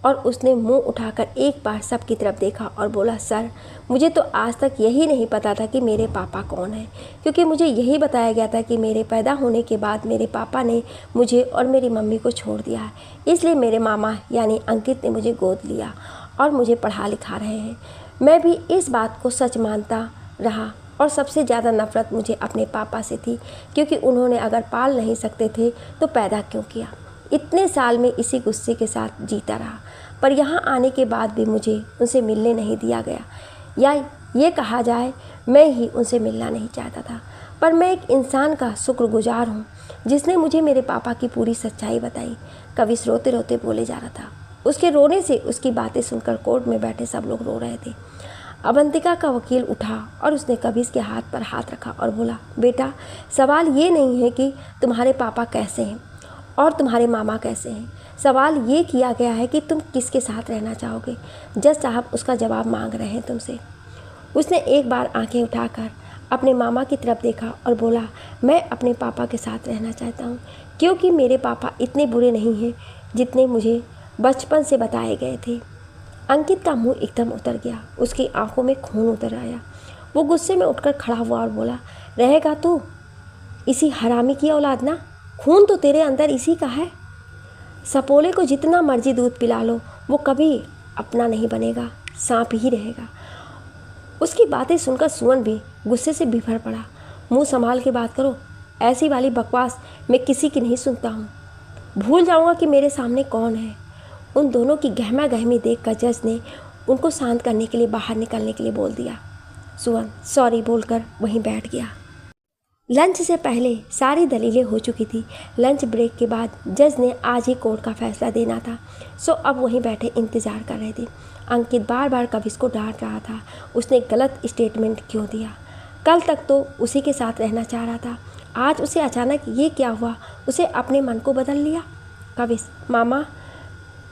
और उसने मुंह उठाकर एक बार सबकी तरफ देखा और बोला, सर मुझे तो आज तक यही नहीं पता था कि मेरे पापा कौन हैं, क्योंकि मुझे यही बताया गया था कि मेरे पैदा होने के बाद मेरे पापा ने मुझे और मेरी मम्मी को छोड़ दिया है, इसलिए मेरे मामा यानी अंकित ने मुझे गोद लिया और मुझे पढ़ा लिखा रहे हैं। मैं भी इस बात को सच मानता रहा और सबसे ज़्यादा नफ़रत मुझे अपने पापा से थी, क्योंकि उन्होंने अगर पाल नहीं सकते थे तो पैदा क्यों किया। इतने साल में इसी गुस्से के साथ जीता रहा, पर यहाँ आने के बाद भी मुझे उनसे मिलने नहीं दिया गया, या ये कहा जाए मैं ही उनसे मिलना नहीं चाहता था। पर मैं एक इंसान का शुक्रगुजार हूँ जिसने मुझे मेरे पापा की पूरी सच्चाई बताई। कविश रोते रोते बोले जा रहा था। उसके रोने से उसकी बातें सुनकर कोर्ट में बैठे सब लोग रो रहे थे। अवंतिका का वकील उठा और उसने कविश के हाथ पर हाथ रखा और बोला, बेटा सवाल ये नहीं है कि तुम्हारे पापा कैसे हैं और तुम्हारे मामा कैसे हैं, सवाल ये किया गया है कि तुम किसके साथ रहना चाहोगे। जज साहब उसका जवाब मांग रहे हैं तुमसे। उसने एक बार आंखें उठाकर अपने मामा की तरफ देखा और बोला, मैं अपने पापा के साथ रहना चाहता हूँ, क्योंकि मेरे पापा इतने बुरे नहीं हैं जितने मुझे बचपन से बताए गए थे। अंकित का मुंह एकदम उतर गया, उसकी आंखों में खून उतर आया। वो गुस्से में उठकर खड़ा हुआ और बोला, रहेगा तू इसी हरामी की औलाद ना? खून तो तेरे अंदर इसी का है। सपोले को जितना मर्जी दूध पिला लो, वो कभी अपना नहीं बनेगा, सांप ही रहेगा। उसकी बातें सुनकर सुवन भी गुस्से से बिफर पड़ा। मुंह संभाल के बात करो, ऐसी वाली बकवास मैं किसी की नहीं सुनता हूँ। भूल जाऊँगा कि मेरे सामने कौन है। उन दोनों की गहमा गहमी देखकर जज ने उनको शांत करने के लिए बाहर निकलने के लिए बोल दिया। सुवन सॉरी बोलकर वहीं बैठ गया। लंच से पहले सारी दलीलें हो चुकी थी। लंच ब्रेक के बाद जज ने आज ही कोर्ट का फैसला देना था, सो अब वहीं बैठे इंतज़ार कर रहे थे। अंकित बार बार कविश को डांट रहा था, उसने गलत स्टेटमेंट क्यों दिया। कल तक तो उसी के साथ रहना चाह रहा था, आज उसे अचानक ये क्या हुआ, उसे अपने मन को बदल लिया। कविश, मामा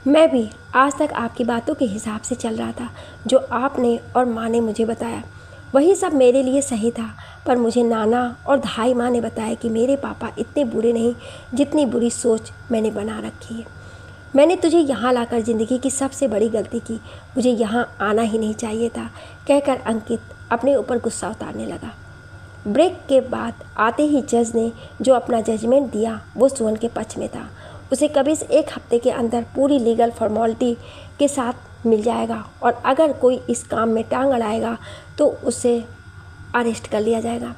मैं भी आज तक आपकी बातों के हिसाब से चल रहा था। जो आपने और माँ ने मुझे बताया वही सब मेरे लिए सही था, पर मुझे नाना और धाई माँ ने बताया कि मेरे पापा इतने बुरे नहीं जितनी बुरी सोच मैंने बना रखी है। मैंने तुझे यहाँ लाकर ज़िंदगी की सबसे बड़ी गलती की, मुझे यहाँ आना ही नहीं चाहिए था, कहकर अंकित अपने ऊपर गुस्सा उतारने लगा। ब्रेक के बाद आते ही जज ने जो अपना जजमेंट दिया वो सुवन के पक्ष में था। उसे कविश 1 हफ्ते के अंदर पूरी लीगल फॉर्मेलिटी के साथ मिल जाएगा, और अगर कोई इस काम में टांग अड़ाएगा तो उसे अरेस्ट कर लिया जाएगा।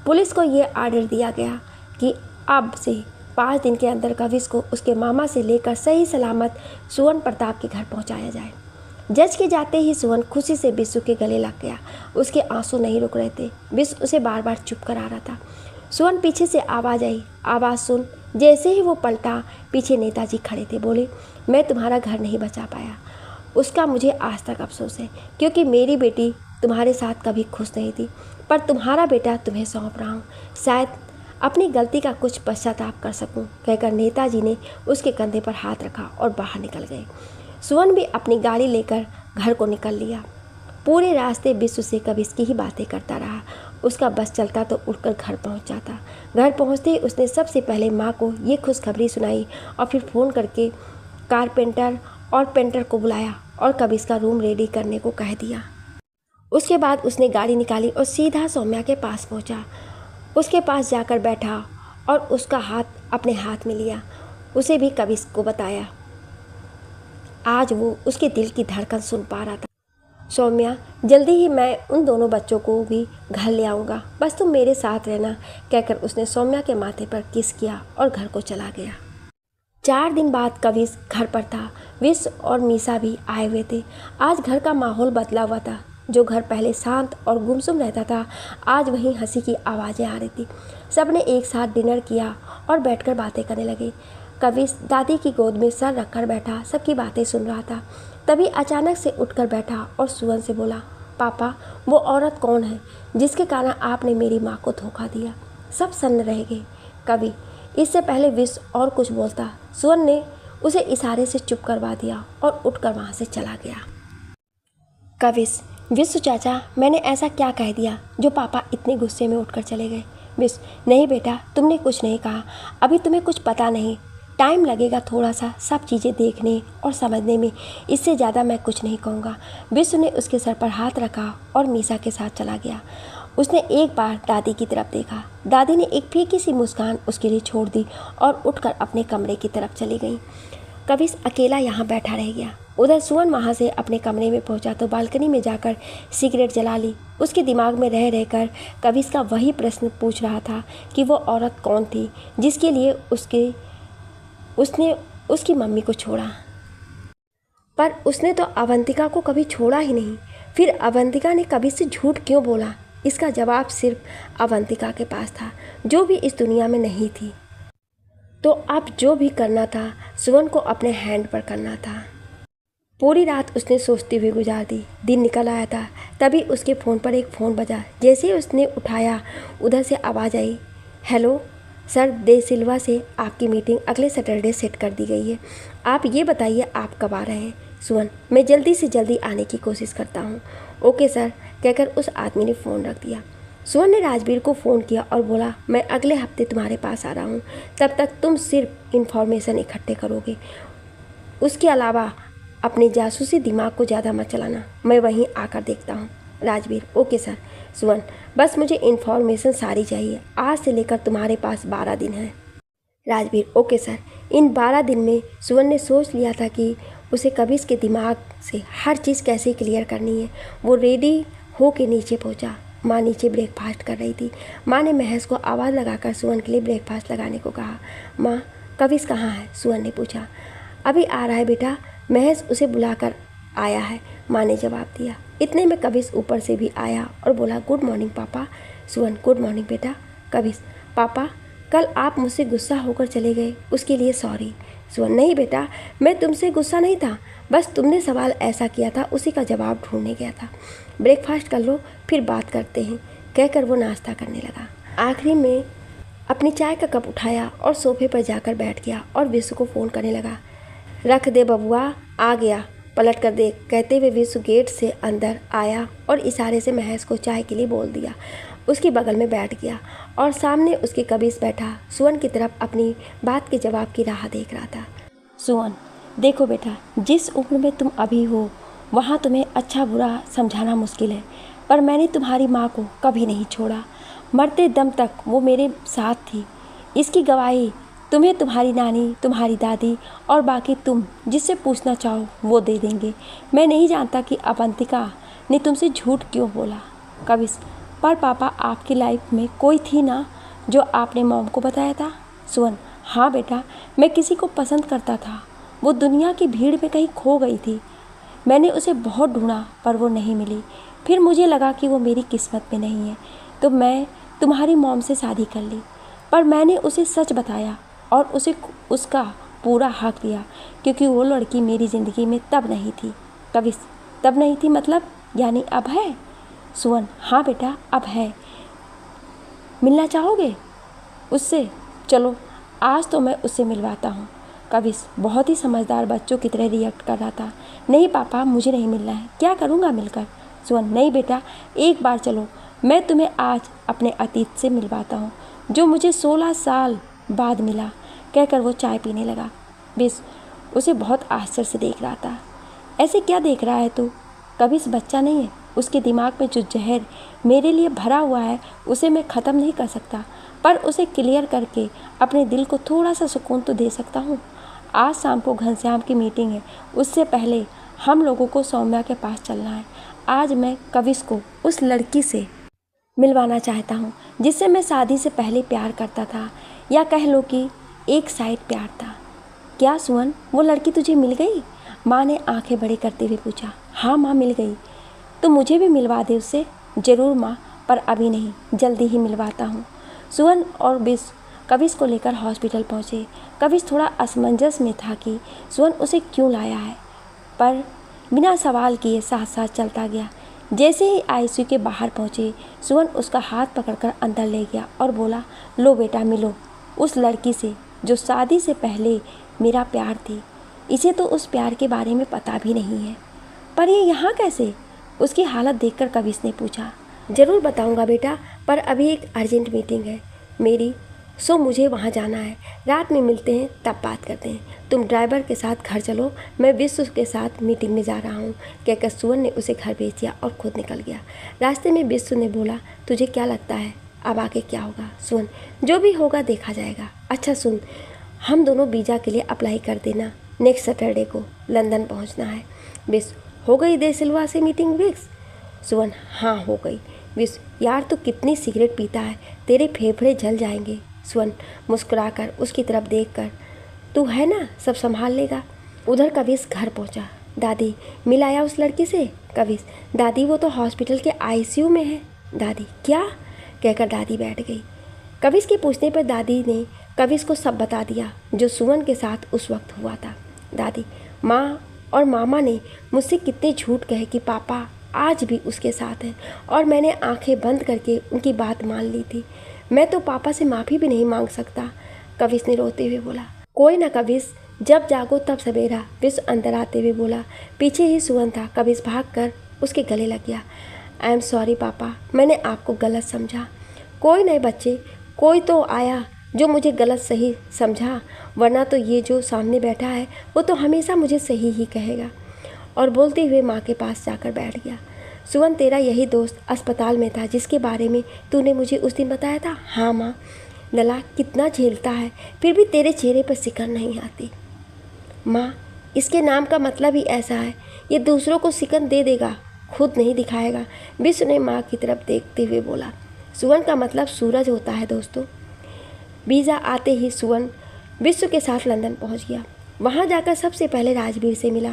पुलिस को ये आर्डर दिया गया कि अब से 5 दिन के अंदर कविश को उसके मामा से लेकर सही सलामत सुवन प्रताप के घर पहुंचाया जाए। जज के जाते ही सुवन खुशी से विश्व के गले लग गया। उसके आंसू नहीं रुक रहे थे। विश्व उसे बार बार चुप करा रहा था। सुवन पीछे से आवाज़ आई। आवाज़ सुन जैसे ही वो पलटा, पीछे नेताजी खड़े थे। बोले, मैं तुम्हारा घर नहीं बचा पाया, उसका मुझे आज तक अफसोस है, क्योंकि मेरी बेटी तुम्हारे साथ कभी खुश नहीं थी, पर तुम्हारा बेटा तुम्हें सौंप रहा हूँ, शायद अपनी गलती का कुछ पश्चाताप कर सकूं, कहकर नेताजी ने उसके कंधे पर हाथ रखा और बाहर निकल गए। सुवन भी अपनी गाड़ी लेकर घर को निकल लिया। पूरे रास्ते विश्व से कविश की ही बातें करता रहा। उसका बस चलता तो उठकर घर पहुंच जाता। घर पहुंचते ही उसने सबसे पहले माँ को ये खुशखबरी सुनाई और फिर फ़ोन करके कारपेंटर और पेंटर को बुलाया और कविश का रूम रेडी करने को कह दिया। उसके बाद उसने गाड़ी निकाली और सीधा सौम्या के पास पहुंचा। उसके पास जाकर बैठा और उसका हाथ अपने हाथ में लिया। उसे भी कविश को बताया। आज वो उसके दिल की धड़कन सुन पा रहा था। सौम्या, जल्दी ही मैं उन दोनों बच्चों को भी घर ले आऊँगा, बस तुम मेरे साथ रहना, कहकर उसने सौम्या के माथे पर किस किया और घर को चला गया। 4 दिन बाद कविश घर पर था। विश्व और मीसा भी आए हुए थे। आज घर का माहौल बदला हुआ था। जो घर पहले शांत और गुमसुम रहता था, आज वहीं हंसी की आवाज़ें आ रही थी। सबने एक साथ डिनर किया और बैठकर बातें करने लगे। कविश दादी की गोद में सर रखकर बैठा सबकी बातें सुन रहा था। तभी अचानक से उठकर बैठा और सुवन से बोला, पापा, वो औरत कौन है जिसके कारण आपने मेरी माँ को धोखा दिया? सब सन्न रह गए। कवि इससे पहले विश्व और कुछ बोलता, सुवन ने उसे इशारे से चुप करवा दिया और उठकर वहाँ से चला गया। कविश, विश्व चाचा, मैंने ऐसा क्या कह दिया जो पापा इतने गुस्से में उठकर चले गए? विश्व, नहीं बेटा, तुमने कुछ नहीं कहा। अभी तुम्हें कुछ पता नहीं, टाइम लगेगा थोड़ा सा सब चीज़ें देखने और समझने में। इससे ज़्यादा मैं कुछ नहीं कहूँगा। विश्व ने उसके सर पर हाथ रखा और मीसा के साथ चला गया। उसने एक बार दादी की तरफ देखा। दादी ने एक फीकी सी मुस्कान उसके लिए छोड़ दी और उठकर अपने कमरे की तरफ चली गई। कविश अकेला यहाँ बैठा रह गया। उधर सुवन वहाँ से अपने कमरे में पहुँचा तो बालकनी में जाकर सिगरेट जला ली। उसके दिमाग में रह रहकर कविश का वही प्रश्न पूछ रहा था कि वो औरत कौन थी जिसके लिए उसने उसकी मम्मी को छोड़ा। पर उसने तो अवंतिका को कभी छोड़ा ही नहीं। फिर अवंतिका ने कविश से झूठ क्यों बोला? इसका जवाब सिर्फ अवंतिका के पास था, जो भी इस दुनिया में नहीं थी। तो अब जो भी करना था सुवन को अपने हैंड पर करना था। पूरी रात उसने सोचते हुए गुजार दी। दिन निकल आया था, तभी उसके फ़ोन पर एक फ़ोन बजा। जैसे ही उसने उठाया, उधर से आवाज़ आई, हेलो सर, दे सिल्वा से आपकी मीटिंग अगले सैटरडे सेट कर दी गई है। आप ये बताइए आप कब आ रहे हैं? सुवन, मैं जल्दी से जल्दी आने की कोशिश करता हूँ। ओके सर, कहकर उस आदमी ने फ़ोन रख दिया। सुवन ने राजवीर को फ़ोन किया और बोला, मैं अगले हफ्ते तुम्हारे पास आ रहा हूँ। तब तक तुम सिर्फ इन्फॉर्मेशन इकट्ठे करोगे। उसके अलावा अपने जासूसी दिमाग को ज़्यादा मत चलाना। मैं वहीं आकर देखता हूँ। Rajveer, okay sir. सुवन, बस मुझे इन्फॉर्मेशन सारी चाहिए। आज से लेकर तुम्हारे पास 12 दिन है। Rajveer, okay sir. इन 12 दिन में सुवन ने सोच लिया था कि उसे कविश के दिमाग से हर चीज़ कैसे क्लियर करनी है। वो रेडी हो के नीचे पहुंचा। माँ नीचे ब्रेकफास्ट कर रही थी। माँ ने महज को आवाज़ लगाकर सुवन के लिए ब्रेकफास्ट लगाने को कहा। माँ, कविश कहाँ है? सुवन ने पूछा। अभी आ रहा है बेटा, महज उसे बुलाकर आया है, माँ ने जवाब दिया। इतने में कविश ऊपर से भी आया और बोला, गुड मॉर्निंग पापा। सुवन, गुड मॉर्निंग बेटा। कविश, पापा, कल आप मुझसे गुस्सा होकर चले गए, उसके लिए सॉरी। सुवन, नहीं बेटा, मैं तुमसे गुस्सा नहीं था, बस तुमने सवाल ऐसा किया था, उसी का जवाब ढूंढने गया था। ब्रेकफास्ट कर लो, फिर बात करते हैं, कहकर वो नाश्ता करने लगा। आखिरी में अपनी चाय का कप उठाया और सोफे पर जाकर बैठ गया और विश्व को फ़ोन करने लगा। रख दे बबुआ, आ गया, पलट कर देख, कहते हुए विश्व गेट से अंदर आया और इशारे से महज को चाय के लिए बोल दिया। उसके बगल में बैठ गया और सामने उसके कविश बैठा सुवन की तरफ अपनी बात के जवाब की राह देख रहा था। सुवन, देखो बेटा, जिस उम्र में तुम अभी हो वहाँ तुम्हें अच्छा बुरा समझाना मुश्किल है, पर मैंने तुम्हारी माँ को कभी नहीं छोड़ा। मरते दम तक वो मेरे साथ थी। इसकी गवाही तुम्हें तुम्हारी नानी, तुम्हारी दादी और बाकी तुम जिससे पूछना चाहो वो दे देंगे। मैं नहीं जानता कि अवंतिका ने तुमसे झूठ क्यों बोला। कविश, पर पापा, आपकी लाइफ में कोई थी ना जो आपने मॉम को बताया था? सुवन, हाँ बेटा, मैं किसी को पसंद करता था। वो दुनिया की भीड़ में कहीं खो गई थी। मैंने उसे बहुत ढूंढा पर वो नहीं मिली। फिर मुझे लगा कि वो मेरी किस्मत में नहीं है, तो मैं तुम्हारी मॉम से शादी कर ली। पर मैंने उसे सच बताया और उसे उसका पूरा हक दिया, क्योंकि वो लड़की मेरी ज़िंदगी में तब नहीं थी। कविश, तब नहीं थी मतलब? यानी अब है? सुवन, हाँ बेटा, अब है। मिलना चाहोगे उससे? चलो आज तो मैं उससे मिलवाता हूँ। कविश बहुत ही समझदार बच्चों की तरह रिएक्ट कर रहा था। नहीं पापा, मुझे नहीं मिलना है, क्या करूँगा मिलकर? सुवन, नहीं बेटा, एक बार चलो, मैं तुम्हें आज अपने अतीत से मिलवाता हूँ, जो मुझे 16 साल बाद मिला, कहकर वो चाय पीने लगा। बिस उसे बहुत आश्चर्य से देख रहा था। ऐसे क्या देख रहा है तू? कभी बच्चा नहीं है, उसके दिमाग में जो जहर मेरे लिए भरा हुआ है उसे मैं ख़त्म नहीं कर सकता, पर उसे क्लियर करके अपने दिल को थोड़ा सा सुकून तो दे सकता हूँ। आज शाम को घनश्याम की मीटिंग है, उससे पहले हम लोगों को सौम्या के पास चलना है। आज मैं कविश को उस लड़की से मिलवाना चाहता हूँ जिससे मैं शादी से पहले प्यार करता था, या कह लो कि एक साइड प्यार था। क्या सुवन, वो लड़की तुझे मिल गई? माँ ने आंखें बड़ी करते हुए पूछा। हाँ माँ, मिल गई। तो मुझे भी मिलवा दे उससे। ज़रूर माँ, पर अभी नहीं, जल्दी ही मिलवाता हूँ। सुवन और बिस कविश को लेकर हॉस्पिटल पहुँचे। कविश थोड़ा असमंजस में था कि सुवन उसे क्यों लाया है, पर बिना सवाल किए साथ साथ चलता गया। जैसे ही आईसीयू के बाहर पहुँचे, सुवन उसका हाथ पकड़कर अंदर ले गया और बोला, लो बेटा, मिलो उस लड़की से जो शादी से पहले मेरा प्यार थी। इसे तो उस प्यार के बारे में पता भी नहीं है, पर ये यहाँ कैसे? उसकी हालत देखकर कविश ने पूछा। ज़रूर बताऊँगा बेटा, पर अभी एक अर्जेंट मीटिंग है मेरी, सो मुझे वहाँ जाना है। रात में मिलते हैं, तब बात करते हैं। तुम ड्राइवर के साथ घर चलो, मैं विश्व के साथ मीटिंग में जा रहा हूँ, कहकर सुवन ने उसे घर भेज दिया और खुद निकल गया। रास्ते में विश्व ने बोला, तुझे क्या लगता है अब आगे क्या होगा? सुवन, जो भी होगा देखा जाएगा। अच्छा सुन, हम दोनों वीज़ा के लिए अप्लाई कर देना, नेक्स्ट सैटरडे को लंदन पहुँचना है। विश्व, हो गई दे सिल्वा से मीटिंग फिक्स? सुवन, हाँ हो गई। विश्व, यार तू कितनी सिगरेट पीता है, तेरे फेफड़े जल जाएंगे। सुवन मुस्कुराकर उसकी तरफ देखकर, तू है ना, सब संभाल लेगा। उधर कविश घर पहुंचा। दादी, मिल आया उस लड़की से? कविश, दादी वो तो हॉस्पिटल के आईसीयू में है। दादी, क्या? कहकर दादी बैठ गई। कविश के पूछने पर दादी ने कविश को सब बता दिया जो सुवन के साथ उस वक्त हुआ था। दादी, माँ और मामा ने मुझसे कितने झूठ कहे कि पापा आज भी उसके साथ हैं, और मैंने आंखें बंद करके उनकी बात मान ली थी। मैं तो पापा से माफ़ी भी नहीं मांग सकता। कविश ने रोते हुए बोला। कोई ना कविश, जब जागो तब सवेरा। विश्व अंदर आते हुए बोला। पीछे ही सुवन था। कविश भागकर उसके गले लग गया। आई एम सॉरी पापा, मैंने आपको गलत समझा। कोई नहीं बच्चे, कोई तो आया जो मुझे गलत सही समझा, वरना तो ये जो सामने बैठा है वो तो हमेशा मुझे सही ही कहेगा। और बोलते हुए माँ के पास जाकर बैठ गया। सुवन, तेरा यही दोस्त अस्पताल में था जिसके बारे में तूने मुझे उस दिन बताया था? हाँ माँ। लला कितना झेलता है, फिर भी तेरे चेहरे पर सिकन नहीं आती। माँ, इसके नाम का मतलब ही ऐसा है, ये दूसरों को सिकन दे देगा, खुद नहीं दिखाएगा। विश्व ने माँ की तरफ देखते हुए बोला। सुवन का मतलब सूरज होता है दोस्तों। वीज़ा आते ही सुवन विश्व के साथ लंदन पहुँच गया। वहाँ जाकर सबसे पहले राजवीर से मिला।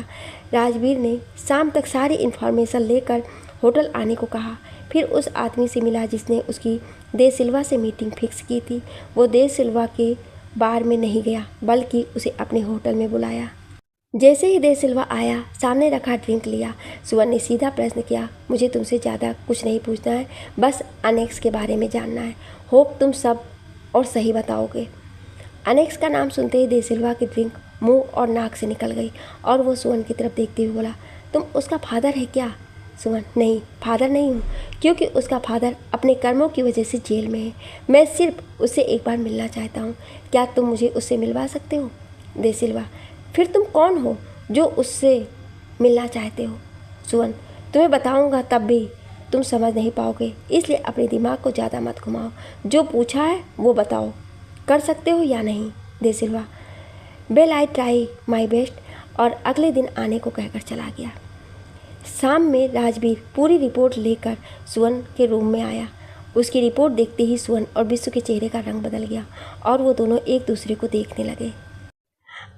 राजवीर ने शाम तक सारी इन्फॉर्मेशन लेकर होटल आने को कहा। फिर उस आदमी से मिला जिसने उसकी दे सिल्वा से मीटिंग फिक्स की थी। वो दे सिल्वा के बार में नहीं गया, बल्कि उसे अपने होटल में बुलाया। जैसे ही दे सिल्वा आया, सामने रखा ड्रिंक लिया। सुवन ने सीधा प्रश्न किया, मुझे तुमसे ज़्यादा कुछ नहीं पूछना है, बस अनेक्स के बारे में जानना है। होप तुम सब और सही बताओगे। अनेक्स का नाम सुनते ही दे सिल्वा की ड्रिंक मुंह और नाक से निकल गई और वो सुवन की तरफ देखते हुए बोला, तुम उसका फादर है क्या? सुवन, नहीं, फादर नहीं हूँ, क्योंकि उसका फादर अपने कर्मों की वजह से जेल में है। मैं सिर्फ उससे एक बार मिलना चाहता हूँ। क्या तुम मुझे उससे मिलवा सकते हो? दे सिल्वा, फिर तुम कौन हो जो उससे मिलना चाहते हो? सुवन, तुम्हें बताऊँगा तब भी तुम समझ नहीं पाओगे, इसलिए अपने दिमाग को ज़्यादा मत घुमाओ। जो पूछा है वो बताओ, कर सकते हो या नहीं? De Silva, well I try my best, और अगले दिन आने को कहकर चला गया। शाम में राजवीर पूरी रिपोर्ट लेकर सुवन के रूम में आया। उसकी रिपोर्ट देखते ही सुवन और विश्व के चेहरे का रंग बदल गया और वो दोनों एक दूसरे को देखने लगे।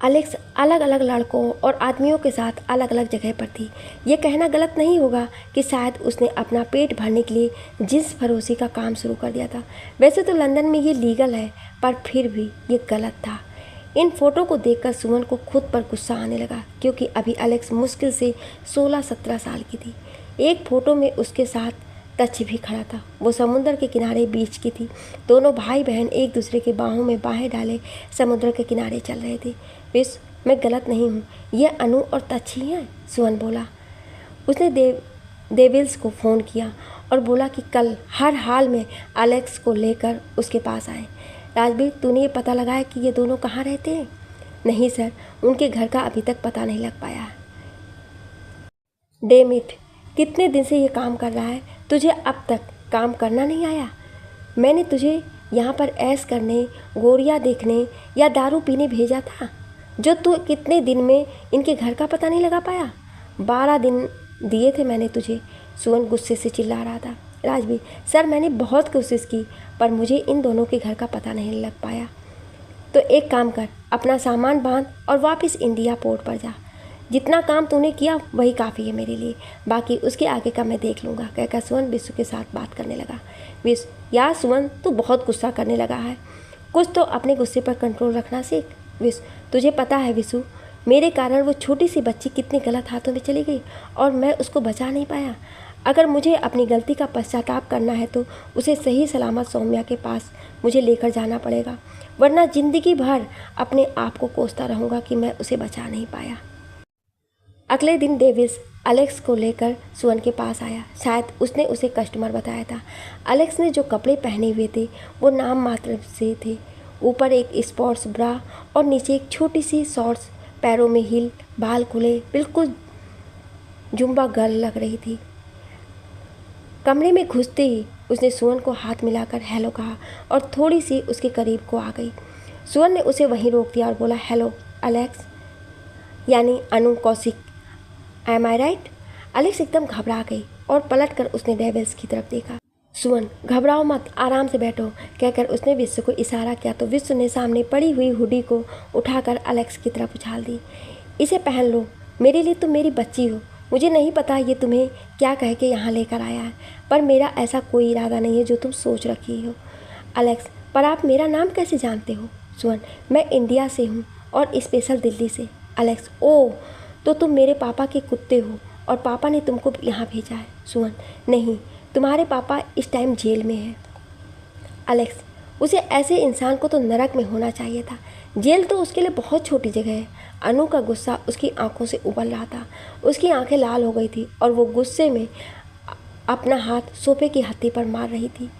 अलेक्स अलग अलग लड़कों और आदमियों के साथ अलग अलग जगह पर थी। ये कहना गलत नहीं होगा कि शायद उसने अपना पेट भरने के लिए जिन्स फरोशी का काम शुरू कर दिया था। वैसे तो लंदन में ये लीगल है, पर फिर भी ये गलत था। इन फोटो को देखकर सुमन को खुद पर गुस्सा आने लगा, क्योंकि अभी अलेक्स मुश्किल से 16-17 साल की थी। एक फ़ोटो में उसके साथ तच भी खड़ा था। वो समुद्र के किनारे बीच की थी। दोनों भाई बहन एक दूसरे के बाहों में बाहें डाले समुद्र के किनारे चल रहे थे। विश्व, मैं गलत नहीं हूँ, ये अनु और तच ही हैं, सुमन बोला। उसने डेविल्स को फ़ोन किया और बोला कि कल हर हाल में एलेक्स को लेकर उसके पास आए। राजवीर, तूने ये पता लगाया कि ये दोनों कहाँ रहते हैं? नहीं सर, उनके घर का अभी तक पता नहीं लग पाया है। डैम इट, कितने दिन से ये काम कर रहा है, तुझे अब तक काम करना नहीं आया? मैंने तुझे यहाँ पर ऐश करने, गोरियाँ देखने या दारू पीने भेजा था, जो तू कितने दिन में इनके घर का पता नहीं लगा पाया? 12 दिन दिए थे मैंने तुझे। सुवन गुस्से से चिल्ला रहा था। राजवीर, सर मैंने बहुत कोशिश की पर मुझे इन दोनों के घर का पता नहीं लग पाया। तो एक काम कर, अपना सामान बांध और वापस इंडिया पोर्ट पर जा। जितना काम तूने किया वही काफ़ी है मेरे लिए, बाकी उसके आगे का मैं देख लूँगा, कहकर सुवन विशु के साथ बात करने लगा। यार सुवन, तू बहुत गुस्सा करने लगा है, कुछ तो अपने गुस्से पर कंट्रोल रखना सीख। तुझे पता है विशु, मेरे कारण वो छोटी सी बच्ची कितनी गलत हाथों में चली गई और मैं उसको बचा नहीं पाया। अगर मुझे अपनी गलती का पश्चाताप करना है तो उसे सही सलामत सौम्या के पास मुझे लेकर जाना पड़ेगा, वरना ज़िंदगी भर अपने आप को कोसता रहूँगा कि मैं उसे बचा नहीं पाया। अगले दिन डेविस एलेक्स को लेकर सुवन के पास आया। शायद उसने उसे कस्टमर बताया था। एलेक्स ने जो कपड़े पहने हुए थे वो नाम मात्र से थे। ऊपर एक स्पोर्ट्स ब्रा और नीचे एक छोटी सी शॉर्ट्स, पैरों में हील, बाल खुले, बिल्कुल जुम्बा गर्ल लग रही थी। कमरे में घुसते ही उसने सुवन को हाथ मिलाकर हेलो कहा और थोड़ी सी उसके करीब को आ गई। सुवन ने उसे वहीं रोक दिया और बोला, हेलो एलेक्स, यानी अनु कौशिक, एम आई राइट? एलेक्स एकदम घबरा गई और पलटकर उसने डेविल्स की तरफ देखा। सुवन, घबराओ मत, आराम से बैठो, कहकर उसने विश्व को इशारा किया तो विश्व ने सामने पड़ी हुई हुडी को उठाकर एलेक्स की तरफ उछाल दी। इसे पहन लो, मेरे लिए तुम मेरी बच्ची हो। मुझे नहीं पता ये तुम्हें क्या कह के यहाँ लेकर आया है, पर मेरा ऐसा कोई इरादा नहीं है जो तुम सोच रखी हो। एलेक्स, पर आप मेरा नाम कैसे जानते हो? सुवन, मैं इंडिया से हूँ और स्पेशल दिल्ली से। एलेक्स, ओह, तो तुम मेरे पापा के कुत्ते हो और पापा ने तुमको यहाँ भेजा है। सुवन, नहीं, तुम्हारे पापा इस टाइम जेल में है। एलेक्स, उसे ऐसे इंसान को तो नरक में होना चाहिए था, जेल तो उसके लिए बहुत छोटी जगह है। अनु का गुस्सा उसकी आंखों से उबल रहा था, उसकी आंखें लाल हो गई थी और वो गुस्से में अपना हाथ सोफे की हत्ती पर मार रही थी।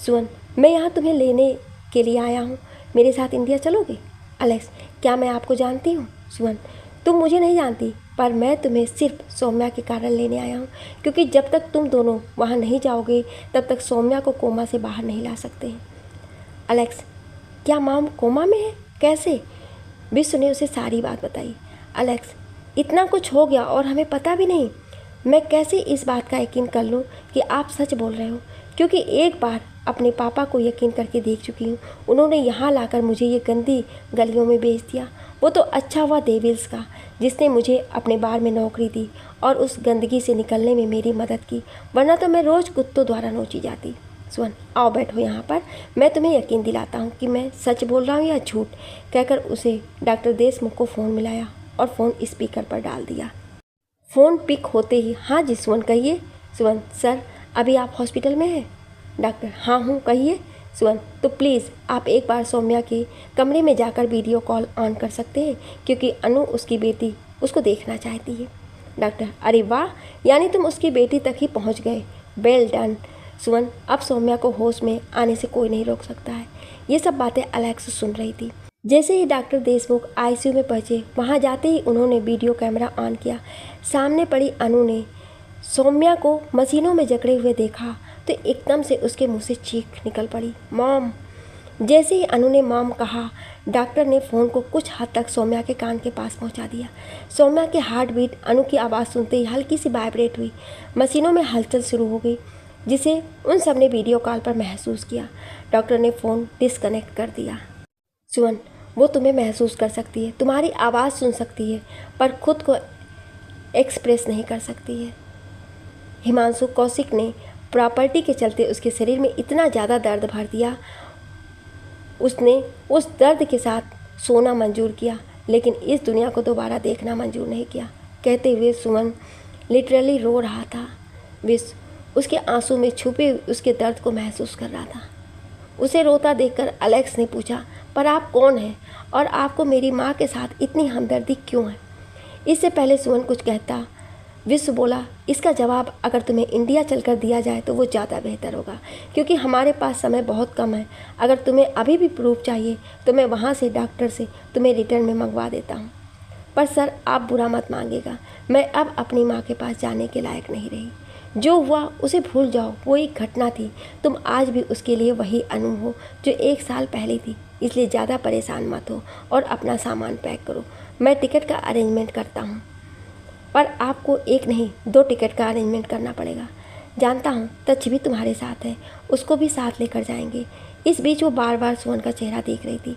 सुवन, मैं यहाँ तुम्हें लेने के लिए आया हूँ, मेरे साथ इंडिया चलोगे? एलेक्स, क्या मैं आपको जानती हूँ? सुवन, तुम मुझे नहीं जानती, पर मैं तुम्हें सिर्फ सौम्या के कारण लेने आया हूँ, क्योंकि जब तक तुम दोनों वहाँ नहीं जाओगे तब तक सौम्या को कोमा से बाहर नहीं ला सकते हैं। एलेक्स, क्या मॉम कोमा में है? कैसे? विश्व ने उसे सारी बात बताई। एलेक्स, इतना कुछ हो गया और हमें पता भी नहीं। मैं कैसे इस बात का यकीन कर लूँ कि आप सच बोल रहे हो, क्योंकि एक बार अपने पापा को यकीन करके देख चुकी हूँ। उन्होंने यहाँ लाकर मुझे ये गंदी गलियों में बेच दिया। वो तो अच्छा हुआ डेविल्स का, जिसने मुझे अपने बार में नौकरी दी और उस गंदगी से निकलने में मेरी मदद की, वरना तो मैं रोज़ कुत्तों द्वारा नोची जाती। सुवन, आओ बैठो यहाँ पर, मैं तुम्हें यकीन दिलाता हूँ कि मैं सच बोल रहा हूँ या झूठ, कहकर उसे डॉक्टर देशमुख को फ़ोन मिलाया और फ़ोन स्पीकर पर डाल दिया। फ़ोन पिक होते ही, हाँ जी सुवन, कहिए। सुवन, सर अभी आप हॉस्पिटल में हैं? डॉक्टर, हाँ हूँ, कहिए। सुवन, तो प्लीज़ आप एक बार सौम्या के कमरे में जाकर वीडियो कॉल ऑन कर सकते हैं, क्योंकि अनु उसकी बेटी उसको देखना चाहती है। डॉक्टर, अरे वाह, यानी तुम उसकी बेटी तक ही पहुंच गए, वेल डन। सुवन, अब सौम्या को होश में आने से कोई नहीं रोक सकता है। ये सब बातें एलेक्स सुन रही थी। जैसे ही डॉक्टर देशमुख आईसीयू में पहुँचे, वहाँ जाते ही उन्होंने वीडियो कैमरा ऑन किया। सामने पड़ी अनु ने सौम्या को मशीनों में जकड़े हुए देखा तो एकदम से उसके मुंह से चीख निकल पड़ी, मॉम। जैसे ही अनु ने मॉम कहा, डॉक्टर ने फ़ोन को कुछ हद तक सौम्या के कान के पास पहुंचा दिया। सौम्या की हार्ट बीट अनु की आवाज़ सुनते ही हल्की सी वाइब्रेट हुई। मशीनों में हलचल शुरू हो गई, जिसे उन सब ने वीडियो कॉल पर महसूस किया। डॉक्टर ने फ़ोन डिस्कनेक्ट कर दिया। सुवन, वो तुम्हें महसूस कर सकती है, तुम्हारी आवाज़ सुन सकती है, पर खुद को एक्सप्रेस नहीं कर सकती है। हिमांशु कौशिक ने प्रॉपर्टी के चलते उसके शरीर में इतना ज़्यादा दर्द भर दिया, उसने उस दर्द के साथ सोना मंजूर किया, लेकिन इस दुनिया को दोबारा देखना मंजूर नहीं किया। कहते हुए सुमन लिटरली रो रहा था। विश्व उसके आंसू में छुपे उसके दर्द को महसूस कर रहा था। उसे रोता देखकर एलेक्स ने पूछा, पर आप कौन हैं और आपको मेरी माँ के साथ इतनी हमदर्दी क्यों है? इससे पहले सुमन कुछ कहता, विश्व बोला, इसका जवाब अगर तुम्हें इंडिया चलकर दिया जाए तो वो ज़्यादा बेहतर होगा, क्योंकि हमारे पास समय बहुत कम है। अगर तुम्हें अभी भी प्रूफ चाहिए तो मैं वहाँ से डॉक्टर से तुम्हें रिटर्न में मंगवा देता हूँ। पर सर, आप बुरा मत मांगिएगा, मैं अब अपनी माँ के पास जाने के लायक नहीं रही। जो हुआ उसे भूल जाओ, वो एक घटना थी। तुम आज भी उसके लिए वही अनु हो जो 1 साल पहले थी, इसलिए ज़्यादा परेशान मत हो और अपना सामान पैक करो। मैं टिकट का अरेंजमेंट करता हूँ। पर आपको 1 नहीं 2 टिकट का अरेंजमेंट करना पड़ेगा। जानता हूँ तच भी तुम्हारे साथ है, उसको भी साथ लेकर जाएंगे। इस बीच वो बार बार सुमन का चेहरा देख रही थी।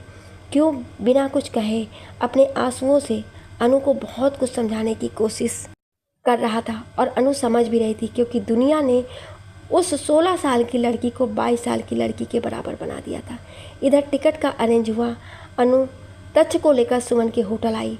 क्यों बिना कुछ कहे अपने आंसुओं से अनु को बहुत कुछ समझाने की कोशिश कर रहा था, और अनु समझ भी रही थी, क्योंकि दुनिया ने उस 16 साल की लड़की को 22 साल की लड़की के बराबर बना दिया था। इधर टिकट का अरेंज हुआ। अनु तच को लेकर सुमन के होटल आई।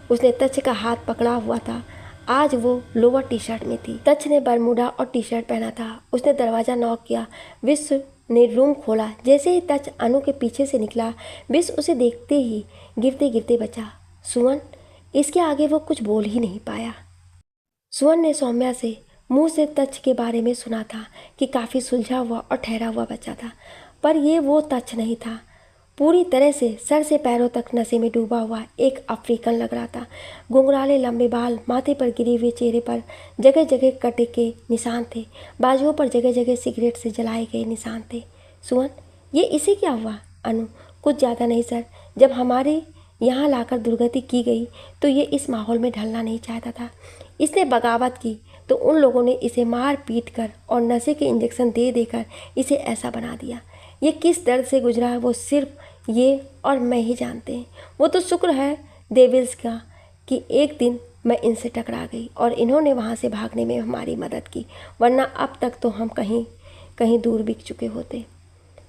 उसने तच का हाथ पकड़ा हुआ था। आज वो लोअर टी शर्ट में थी। तच ने बरमूडा और टी शर्ट पहना था। उसने दरवाज़ा नॉक किया। विश्व ने रूम खोला। जैसे ही तच अनु के पीछे से निकला, विश्व उसे देखते ही गिरते गिरते बचा। सुमन, इसके आगे वो कुछ बोल ही नहीं पाया। सुमन ने सौम्या से मुंह से तच के बारे में सुना था कि काफ़ी सुलझा हुआ और ठहरा हुआ बच्चा था, पर ये वो तच नहीं था। पूरी तरह से सर से पैरों तक नशे में डूबा हुआ एक अफ्रीकन लग रहा था। घुंघराले लंबे बाल, माथे पर गिरे हुए चेहरे पर जगह जगह कटे के निशान थे। बाजुओं पर जगह जगह सिगरेट से जलाए गए निशान थे। सुमन, ये इसे क्या हुआ? अनु, कुछ ज़्यादा नहीं सर। जब हमारे यहाँ लाकर दुर्गति की गई तो ये इस माहौल में ढलना नहीं चाहता था। इसने बगावत की तो उन लोगों ने इसे मार पीट कर और नशे के इंजेक्शन दे देकर इसे ऐसा बना दिया। ये किस दर्द से गुजरा है वो सिर्फ ये और मैं ही जानते हैं। वो तो शुक्र है डेविल्स का कि एक दिन मैं इनसे टकरा गई और इन्होंने वहाँ से भागने में हमारी मदद की, वरना अब तक तो हम कहीं कहीं दूर बिक चुके होते।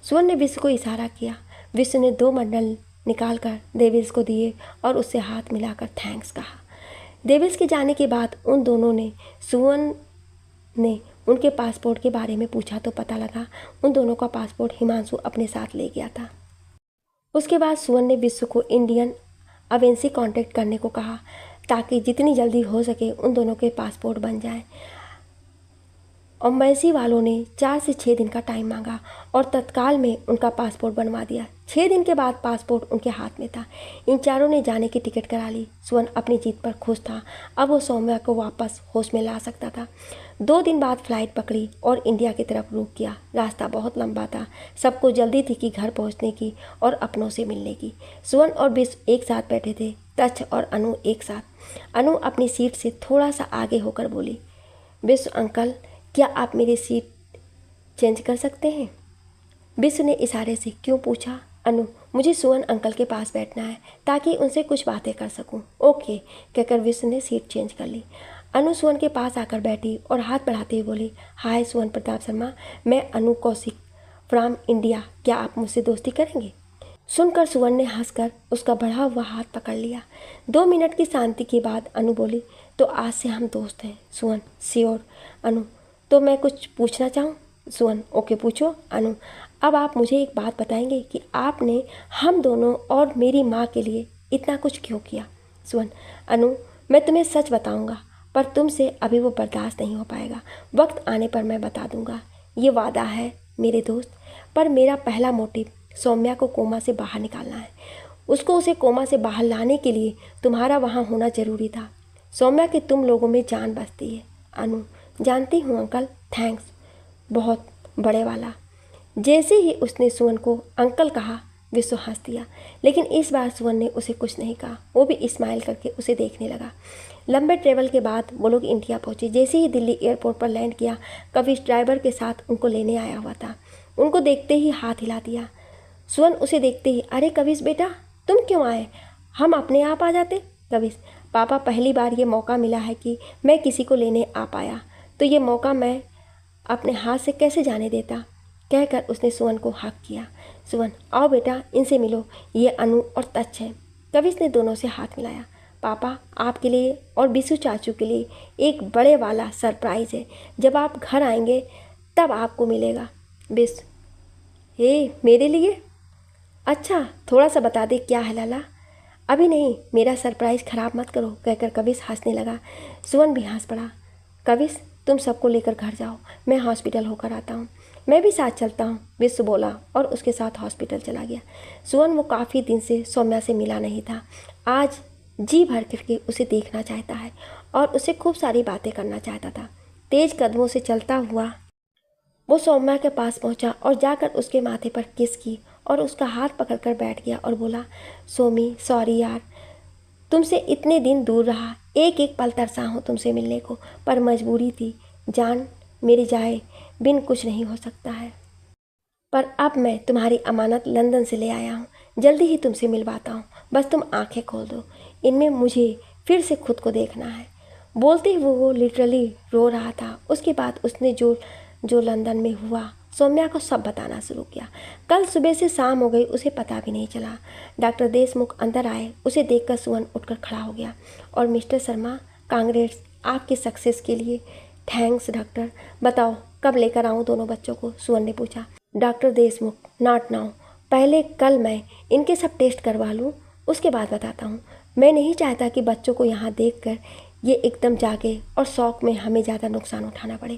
सुमन ने विश्व को इशारा किया। विश्व ने 2 बंडल निकाल कर डेविल्स को दिए और उससे हाथ मिलाकर थैंक्स कहा। डेविल्स के जाने के बाद उन दोनों ने सुमन ने उनके पासपोर्ट के बारे में पूछा तो पता लगा उन दोनों का पासपोर्ट हिमांशु अपने साथ ले गया था। उसके बाद सुमन ने विश्व को इंडियन एम्बेसी कांटेक्ट करने को कहा ताकि जितनी जल्दी हो सके उन दोनों के पासपोर्ट बन जाए। एम्बेसी वालों ने 4 से 6 दिन का टाइम मांगा और तत्काल में उनका पासपोर्ट बनवा दिया। 6 दिन के बाद पासपोर्ट उनके हाथ में था। इन चारों ने जाने की टिकट करा ली। सुमन अपनी जीत पर खुश था। अब वो सौम्या को वापस होश में ला सकता था। 2 दिन बाद फ्लाइट पकड़ी और इंडिया की तरफ रुख किया। रास्ता बहुत लंबा था। सबको जल्दी थी कि घर पहुंचने की और अपनों से मिलने की। सुमन और विश्व एक साथ बैठे थे, तच और अनु एक साथ। अनु अपनी सीट से थोड़ा सा आगे होकर बोली, विश्व अंकल, क्या आप मेरी सीट चेंज कर सकते हैं? विश्व ने इशारे से क्यों पूछा। अनु, मुझे सुमन अंकल के पास बैठना है ताकि उनसे कुछ बातें कर सकूं। ओके कहकर विश्व ने सीट चेंज कर ली। अनु सुमन के पास आकर बैठी और हाथ बढ़ाते हुए बोली, हाय सुमन प्रताप शर्मा, मैं अनु कौशिक फ्रॉम इंडिया, क्या आप मुझसे दोस्ती करेंगे? सुनकर सुमन ने हंसकर उसका बढ़ा हुआ हाथ पकड़ लिया। 2 मिनट की शांति के बाद अनु बोली, तो आज से हम दोस्त हैं। सुमन, श्योर। अनु, तो मैं कुछ पूछना चाहूँ? सुमन, ओके पूछो। अनु, अब आप मुझे एक बात बताएंगे कि आपने हम दोनों और मेरी माँ के लिए इतना कुछ क्यों किया? सुमन, अनु, मैं तुम्हें सच बताऊंगा, पर तुमसे अभी वो बर्दाश्त नहीं हो पाएगा। वक्त आने पर मैं बता दूंगा, ये वादा है मेरे दोस्त। पर मेरा पहला मोटिव सौम्या को कोमा से बाहर निकालना है। उसे कोमा से बाहर लाने के लिए तुम्हारा वहाँ होना जरूरी था। सौम्या के तुम लोगों में जान बसती है। अनु, जानती हूँ अंकल, थैंक्स, बहुत बड़े वाला। जैसे ही उसने सुमन को अंकल कहा, विश्व हंस दिया, लेकिन इस बार सुमन ने उसे कुछ नहीं कहा। वो भी स्माइल करके उसे देखने लगा। लंबे ट्रेवल के बाद वो लोग इंडिया पहुंचे। जैसे ही दिल्ली एयरपोर्ट पर लैंड किया, कविश ड्राइवर के साथ उनको लेने आया हुआ था। उनको देखते ही हाथ हिला दिया। सुमन उसे देखते ही, अरे कविश बेटा, तुम क्यों आए? हम अपने आप आ जाते। कविश, पापा, पहली बार ये मौका मिला है कि मैं किसी को लेने आ पाया, तो ये मौका मैं अपने हाथ से कैसे जाने देता, कहकर उसने सुमन को हक किया। सुमन, आओ बेटा, इनसे मिलो, ये अनु और तच है। कविश ने दोनों से हाथ मिलाया। पापा, आपके लिए और बिशु चाचू के लिए एक बड़े वाला सरप्राइज़ है। जब आप घर आएंगे तब आपको मिलेगा। बिश, हे, मेरे लिए? अच्छा, थोड़ा सा बता दे क्या है लाला। अभी नहीं, मेरा सरप्राइज़ ख़राब मत करो, कहकर कविश हंसने लगा। सुमन भी हंस पड़ा। कविश, तुम सबको लेकर घर जाओ, मैं हॉस्पिटल होकर आता हूँ। मैं भी साथ चलता हूँ, विश्व बोला और उसके साथ हॉस्पिटल चला गया। सुवन वो काफ़ी दिन से सौम्या से मिला नहीं था। आज जी भर करके उसे देखना चाहता है और उसे खूब सारी बातें करना चाहता था। तेज कदमों से चलता हुआ वो सौम्या के पास पहुंचा और जाकर उसके माथे पर किस की और उसका हाथ पकड़कर बैठ गया और बोला, सोमी सॉरी यार, तुमसे इतने दिन दूर रहा, एक एक पल तरसा हूँ तुमसे मिलने को, पर मजबूरी थी। जान मेरी जाए बिन कुछ नहीं हो सकता है, पर अब मैं तुम्हारी अमानत लंदन से ले आया हूँ, जल्दी ही तुमसे मिलवाता हूँ, बस तुम आंखें खोल दो, इनमें मुझे फिर से खुद को देखना है। बोलते हुए वो लिटरली रो रहा था। उसके बाद उसने जो जो लंदन में हुआ सौम्या को सब बताना शुरू किया। कल सुबह से शाम हो गई, उसे पता भी नहीं चला। डॉक्टर देशमुख अंदर आए, उसे देखकर सुवन उठकर खड़ा हो गया और मिस्टर शर्मा, कांग्रेट्स आपकी सक्सेस के लिए। थैंक्स डॉक्टर, बताओ कब लेकर आऊँ दोनों बच्चों को, सुवन ने पूछा। डॉक्टर देशमुख, नॉट नाउ, पहले कल मैं इनके सब टेस्ट करवा लूँ, उसके बाद बताता हूँ। मैं नहीं चाहता कि बच्चों को यहाँ देखकर ये एकदम जागे और शौक में हमें ज़्यादा नुकसान उठाना पड़े।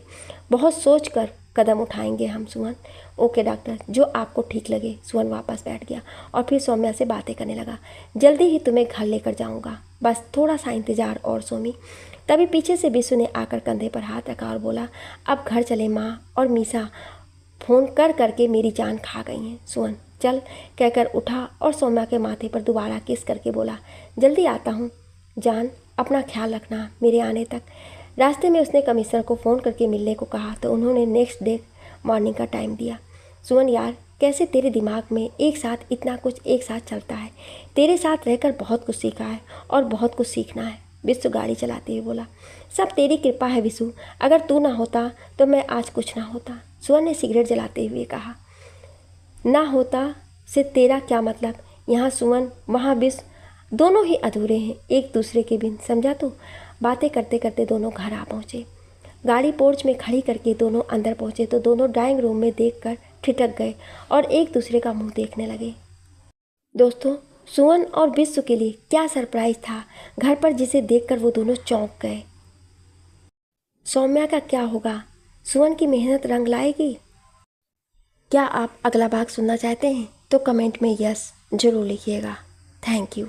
बहुत सोच कर कदम उठाएंगे हम सुवन। ओके डॉक्टर, जो आपको ठीक लगे। सुवन वापस बैठ गया और फिर सौम्या से बातें करने लगा। जल्दी ही तुम्हें घर लेकर जाऊंगा, बस थोड़ा सा इंतज़ार और सोमी। तभी पीछे से विशु ने आकर कंधे पर हाथ रखा और बोला, अब घर चले, माँ और मीसा फ़ोन कर करके मेरी जान खा गई हैं। सुवन चल कहकर उठा और सौम्या के माथे पर दोबारा किस करके बोला, जल्दी आता हूँ जान, अपना ख्याल रखना मेरे आने तक। रास्ते में उसने कमिश्नर को फ़ोन करके मिलने को कहा तो उन्होंने नेक्स्ट डे मॉर्निंग का टाइम दिया। सुवन यार, कैसे तेरे दिमाग में एक साथ इतना कुछ एक साथ चलता है। तेरे साथ रहकर बहुत कुछ सीखा है और बहुत कुछ सीखना है। विशु गाड़ी चलाते हुए बोला, सब तेरी कृपा है विशु, अगर तू ना होता तो मैं आज कुछ ना होता। सुवन ने सिगरेट जलाते हुए कहा, ना होता से तेरा क्या मतलब। यहाँ सुवन वहाँ विश्व, दोनों ही अधूरे हैं एक दूसरे के बिन, समझा तू। बातें करते करते दोनों घर आ पहुँचे। गाड़ी पोर्च में खड़ी करके दोनों अंदर पहुँचे तो दोनों ड्राइंग रूम में देखकर ठिठक गए और एक दूसरे का मुंह देखने लगे। दोस्तों, सुवन और विश्व के लिए क्या सरप्राइज था घर पर, जिसे देखकर वो दोनों चौंक गए। सौम्या का क्या होगा? सुवन की मेहनत रंग लाएगी? क्या आप अगला भाग सुनना चाहते हैं तो कमेंट में यस जरूर लिखिएगा। Thank you.